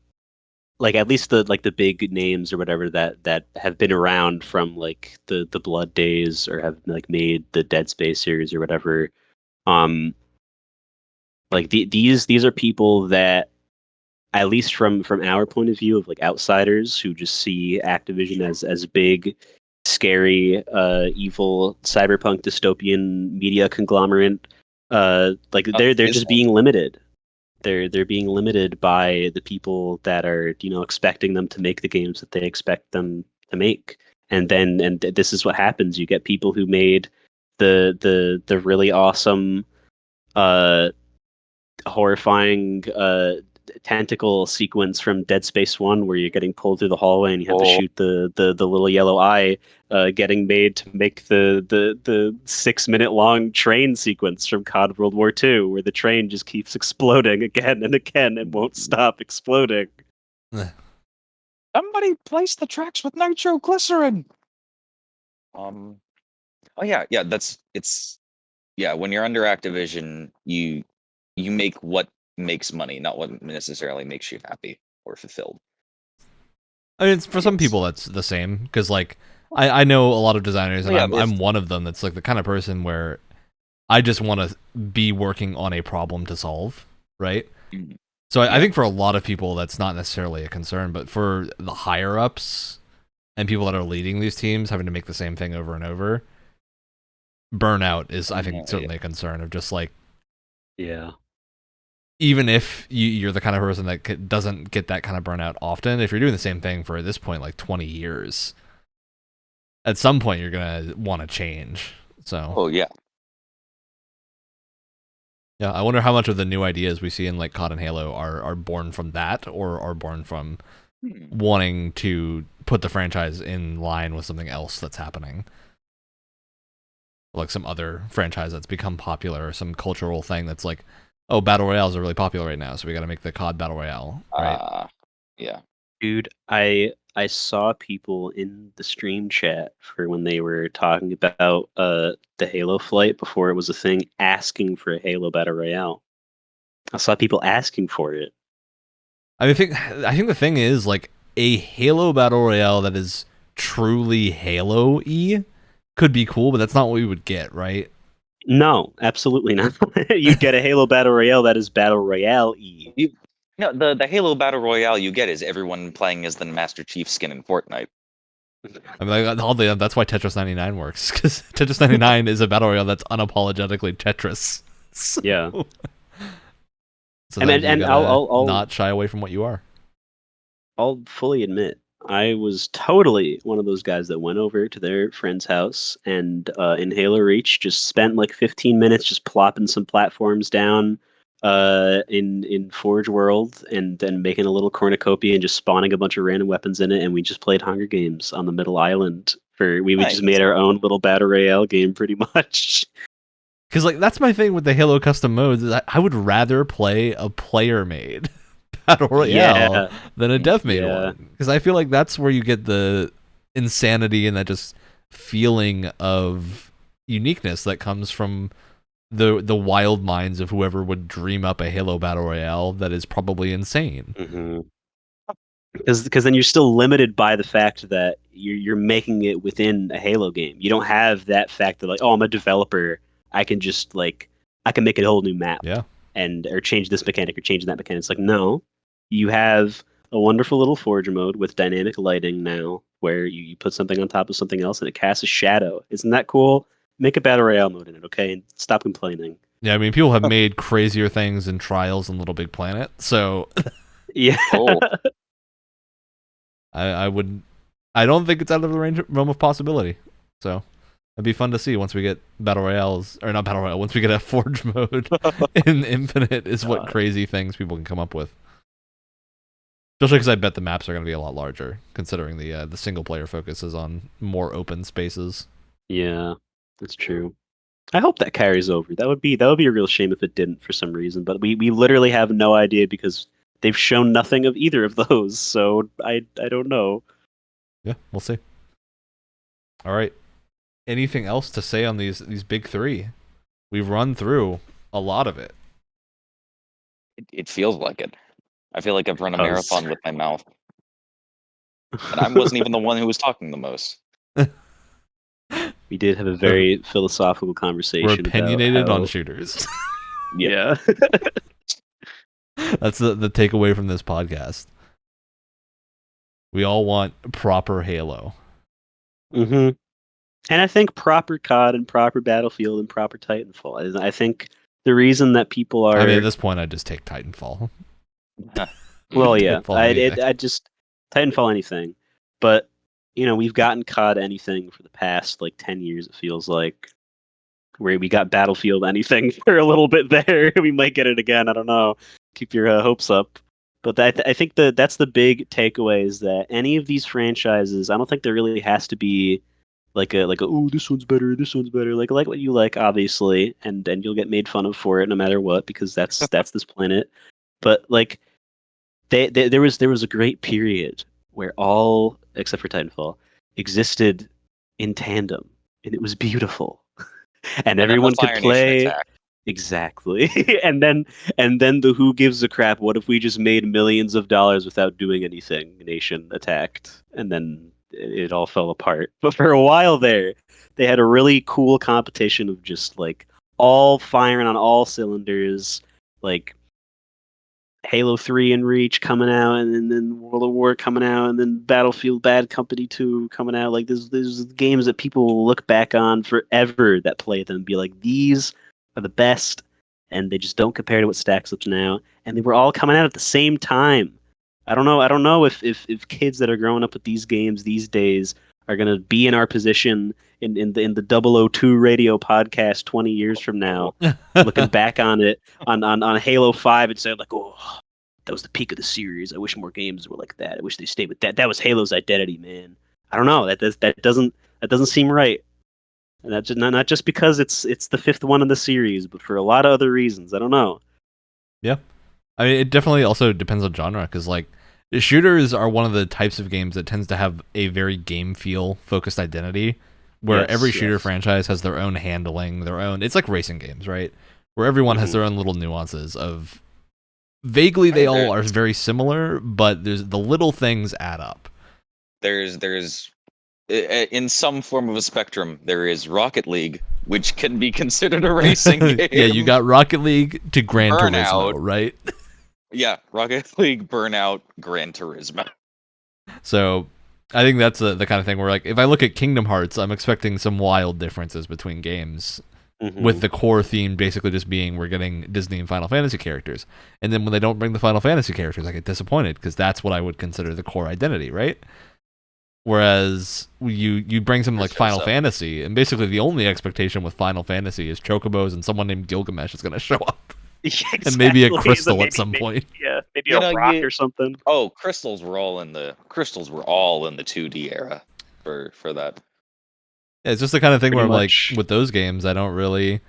like at least the big names or whatever that have been around from like the Blood days or have like made the Dead Space series or whatever. Um, like these are people that at least from our point of view of like outsiders who just see Activision as big, scary, evil cyberpunk dystopian media conglomerate. Like they're Is just being limited. They're being limited by the people that are expecting them to make the games that they expect them to make. And this is what happens. You get people who made the really awesome uh horrifying tentacle sequence from Dead Space One, where you're getting pulled through the hallway and you have to Oh, shoot the little yellow eye, getting made to make the 6 minute long train sequence from COD World War II, where the train just keeps exploding again and again and won't stop exploding. somebody place the tracks with nitroglycerin. Oh yeah. Yeah. When you're under Activision, you make what makes money, not what necessarily makes you happy or fulfilled. I mean, it's, for I some guess. people that's the same because like I know a lot of designers and Yeah, I'm one of them that's like the kind of person where I just want to be working on a problem to solve, right? Mhm. So I Yeah. think for a lot of people that's not necessarily a concern, but for the higher ups and people that are leading these teams having to make the same thing over and over, burnout is I think Yeah. certainly a concern of just like Yeah. even if you're the kind of person that doesn't get that kind of burnout often, if you're doing the same thing for at this point like 20 years, at some point you're gonna want to change. So Oh yeah. yeah, I wonder how much of the new ideas we see in like COD and Halo are born from that or are born from Hmm. wanting to put the franchise in line with something else that's happening. Like some other franchise that's become popular or some cultural thing that's like, oh, battle royales are really popular right now, so we got to make the COD battle royale, right? Yeah. Dude, I saw people in the stream chat for when they were talking about the Halo flight before it was a thing, asking for a Halo Battle Royale. I saw people asking for it. I think the thing is like a Halo battle royale that is truly Halo-y could be cool, but that's not what we would get, right? No, absolutely not. You'd get a Halo Battle Royale that is Battle Royale-y. You No, the Halo Battle Royale you get is everyone playing as the Master Chief skin in Fortnite. I mean, that's why Tetris 99 works, because Tetris 99 is a battle royale that's unapologetically Tetris. So, Yeah. sometimes you And gotta I'll not shy away from what you are. I'll fully admit I was totally one of those guys that went over to their friend's house and in Halo Reach just spent like 15 minutes just plopping some platforms down, in Forge World, and then making a little cornucopia and just spawning a bunch of random weapons in it, and we just played Hunger Games on the middle island. We just Nice. made our own little battle royale game, pretty much. Because like that's my thing with the Halo custom modes is I would rather play a player made battle royale than a dev made one. Because I feel like that's where you get the insanity and that just feeling of uniqueness that comes from the wild minds of whoever would dream up a Halo battle royale that is probably insane. Mm-hmm. Because then you're still limited by the fact that you're making it within a Halo game. You don't have that fact that like, oh, I'm a developer. I can just like I can make a whole new map, or change this mechanic or change that mechanic. It's like no, you have a wonderful little Forge mode with dynamic lighting now, where you put something on top of something else and it casts a shadow. Isn't that cool? Make a battle royale mode in it, okay? And stop complaining. Yeah, I mean, people have made crazier things in Trials and Little Big Planet, so yeah. Oh. I don't think it's out of the realm of possibility. So it'd be fun to see once we get battle royales, or not battle royale. Once we get a Forge mode in Infinite, is what crazy things people can come up with. Especially because I bet the maps are going to be a lot larger, considering the single player focus is on more open spaces. Yeah, that's true. I hope that carries over. That would be a real shame if it didn't for some reason. But we literally have no idea because they've shown nothing of either of those. So I don't know. Yeah, we'll see. All right. Anything else to say on these big three? We've run through a lot of it. It feels like it. I feel like I've run a marathon with my mouth. And I wasn't even the one who was talking the most. We did have a very philosophical conversation. We're opinionated about on shooters. Yeah. That's the takeaway from this podcast. We all want proper Halo. Mm-hmm. And I think proper COD and proper Battlefield and proper Titanfall. I think the reason that people are... I mean, at this point, I'd just take Titanfall. Well, yeah. I just... Titanfall anything. But, you know, we've gotten COD anything for the past, 10 years, it feels like. Where we got Battlefield anything for a little bit there. We might get it again, I don't know. Keep your hopes up. But I think that's the big takeaway is that any of these franchises, I don't think there really has to be like a oh, this one's better, like what you like, obviously, and you'll get made fun of for it no matter what because that's this planet. But there was a great period where all except for Titanfall existed in tandem, and it was beautiful, and everyone could play. Exactly. and then the who gives a crap, what if we just made millions of dollars without doing anything nation attacked, and then it all fell apart. But for a while there, they had a really cool competition of just all firing on all cylinders, like Halo 3 and Reach coming out, and then World of War coming out, and then Battlefield Bad Company 2 coming out. There's games that people will look back on forever that play them and be like, these are the best, and they just don't compare to what stacks up now. And they were all coming out at the same time. I don't know if kids that are growing up with these games these days are gonna be in our position in the 002 radio podcast 20 years from now, looking back on it on Halo 5 and saying oh, that was the peak of the series. I wish more games were like that. I wish they stayed with that. That was Halo's identity, man. I don't know. That doesn't seem right. And that's not just because it's the fifth one in the series, but for a lot of other reasons. I don't know. Yeah. I mean, it definitely also depends on genre, because shooters are one of the types of games that tends to have a very game feel focused identity, where every shooter franchise has their own handling, their own. It's like racing games, right? Where everyone has their own little nuances of. Vaguely, they all are very similar, but there's the little things add up. There's in some form of a spectrum, there is Rocket League, which can be considered a racing game. Yeah, you got Rocket League to Gran Turismo, right? Yeah, Rocket League, Burnout, Gran Turismo. So, I think that's the kind of thing where, if I look at Kingdom Hearts, I'm expecting some wild differences between games, with the core theme basically just being we're getting Disney and Final Fantasy characters. And then when they don't bring the Final Fantasy characters, I get disappointed, because that's what I would consider the core identity, right? Whereas you bring something like Final Fantasy, and basically the only expectation with Final Fantasy is Chocobos and someone named Gilgamesh is going to show up. Yeah, And maybe a exactly. crystal So at some point. Yeah, maybe You a know, rock or something. Oh, crystals were all in the 2D era for that. Yeah, it's just the kind of thing where Pretty I'm like, much. with those games, I don't really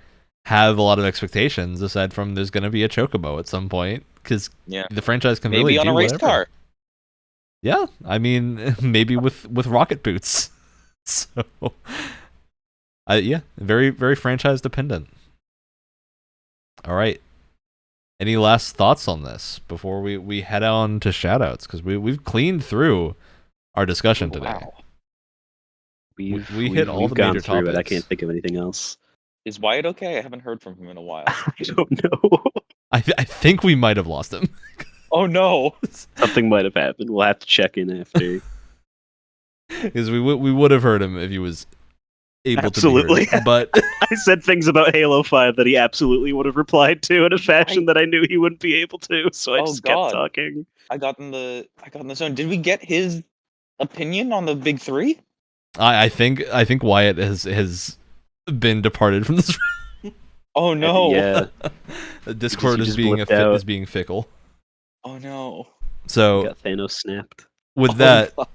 have a lot of expectations aside from there's going to be a chocobo at some point because Yeah. the franchise can Maybe really on do a race whatever. car. Yeah, I mean, maybe with rocket boots. So, yeah, very very franchise dependent. All right. Any last thoughts on this before we head on to shoutouts? Because we've cleaned through our discussion today. Wow. We hit all we've the gone major through it. I topics. can't think of anything else. Is Wyatt okay? I haven't heard from him in a while. I don't know. I think we might have lost him. Oh no. Something might have happened. We'll have to check in after. Because we would have heard him if he was able Absolutely. to be heard. But I said things about Halo 5 that he absolutely would have replied to in a fashion that I knew he wouldn't be able to, so I Oh, just God. kept talking. I got in the zone. Did we get his opinion on the big three? I think Wyatt has been departed from this. Oh no. Yeah. Discord He is just being blipped out. is being fickle. Oh no. So Got Thanos snapped. with Oh, that, God.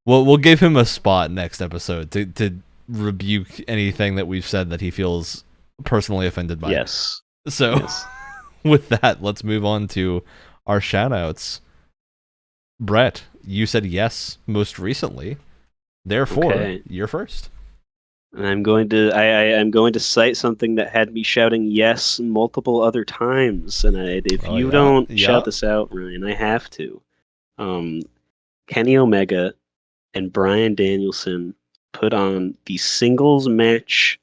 we'll give him a spot next episode to rebuke anything that we've said that he feels personally offended by. Yes. So Yes. with that, let's move on to our shoutouts. Brett, you said yes most recently. Therefore, Okay. you're first. And I'm going to I'm going to cite something that had me shouting yes multiple other times. And if Oh, you yeah. don't Yeah. shout this out, Ryan, I have to. Kenny Omega and Bryan Danielson put on the singles match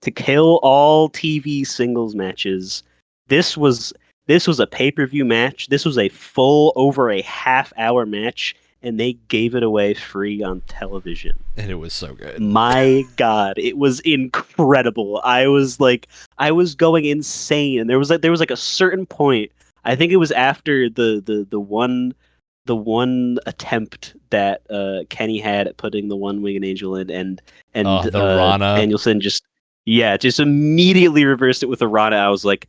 to kill all TV singles matches. This was a pay-per-view match. This was a full over a half-hour match, and they gave it away free on television. And it was so good. My God, it was incredible. I was going insane, and there was like a certain point. I think it was after the one attempt that Kenny had at putting the one winged angel in, and The Rana. Danielson just immediately reversed it with a Rana. I was like,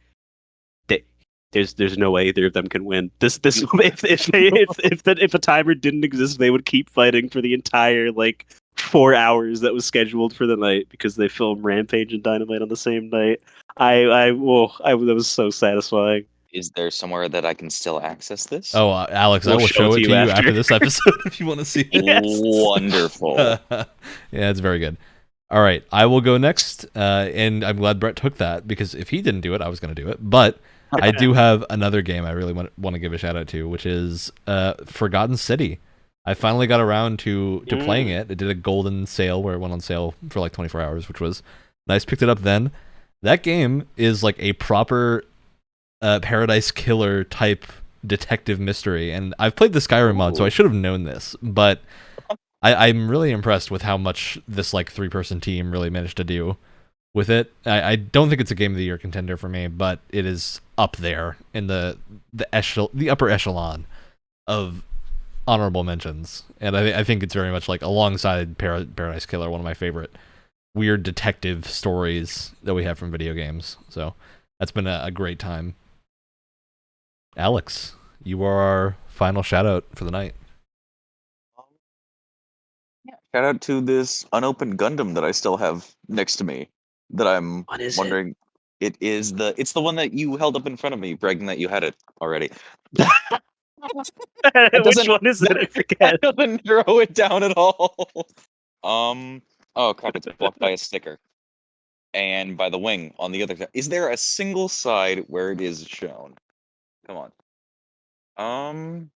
there's no way either of them can win. This if a timer didn't exist, they would keep fighting for the entire 4 hours that was scheduled for the night because they filmed Rampage and Dynamite on the same night. That was so satisfying. Is there somewhere that I can still access this? Oh, Alex, I We'll will show it to you after this episode if you want to see it. Yes. Wonderful. Yeah, it's very good. All right, I will go next, and I'm glad Brett took that because if he didn't do it, I was going to do it. But I do have another game I really want to give a shout out to, which is Forgotten City. I finally got around to playing it. It did a golden sale where it went on sale for like 24 hours, which was nice. Picked it up then. That game is like a proper Paradise Killer type detective mystery, and I've played the Skyrim mod, so I should have known this, but I'm really impressed with how much this 3-person team really managed to do with it. I don't think it's a Game of the Year contender for me, but it is up there in the upper echelon of honorable mentions, and I think it's very much alongside Paradise Killer, one of my favorite weird detective stories that we have from video games. So that's been a great time. Alex, you are our final shout out for the night. Shout out to this unopened Gundam that I still have next to me. That I'm What is wondering. It's the one that you held up in front of me, bragging that you had it already. Which one is it? I forget. That doesn't narrow it down at all. Oh crap! It's blocked by a sticker, and by the wing on the other side. Is there a single side where it is shown? Come on.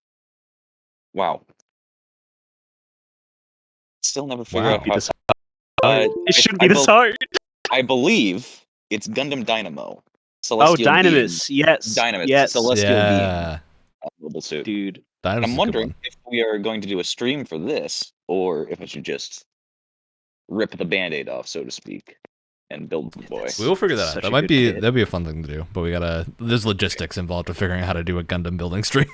Wow. Still never figure out how. It shouldn't be this hard. I believe it's Gundam Dynamo. Celestial Dynamis. Being. Yes. Dynamis. Yes. Celestial Yeah. Being. Mobile suit. Dude. Dynamis I'm is a good wondering one. if we are going to do a stream for this, or if I should just rip the band-aid off, so to speak, and build the boy. We will figure that out. Such That a might good be kid. that'd be a fun thing to do, but there's logistics involved with figuring out how to do a Gundam building stream.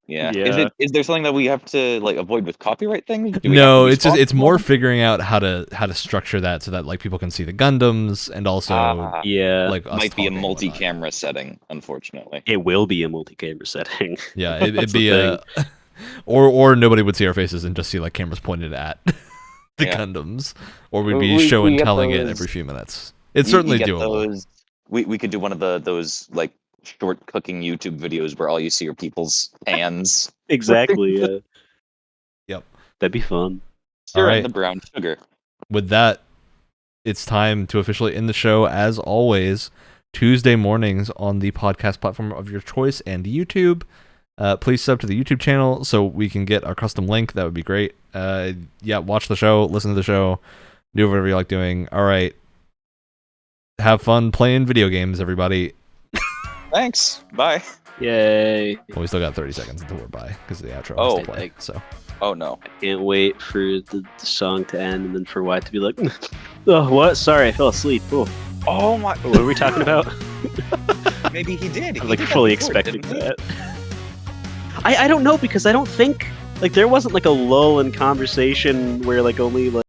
Yeah. Yeah. Is there something that we have to like avoid with copyright things? Do we have No, to it's just respawn it's more them? figuring out how to structure that so that like people can see the Gundams and also Ah, Yeah. like us might be a talking and whatnot. multi-camera setting, unfortunately. It will be a multi-camera setting. Yeah, That's it'd the be thing. a or nobody would see our faces and just see like cameras pointed at the Yeah. Gundams, or we'd be We show and get telling it those- every few minutes. It's you certainly get doable. those. We could do one of those like short cooking YouTube videos where all you see are people's hands Exactly. Yeah. Yep. That'd be fun. stirring right. the brown sugar. With that, it's time to officially end the show as always. Tuesday mornings on the podcast platform of your choice and YouTube. Please sub to the YouTube channel so we can get our custom link. That would be great. Yeah, watch the show, listen to the show, do whatever you like doing. All right. Have fun playing video games, everybody. Thanks. Bye. Yay. Well, we still got 30 seconds until we're by because the outro Oh, has to play. So Oh no. Can't wait for the song to end and then for Wyatt to be like, oh, what? Sorry, I fell asleep. Oh, Oh my. what are we talking about? Maybe he did. I'm He like did that fully before, expecting didn't he? that. I don't know because I don't think like there wasn't like a lull in conversation where like only like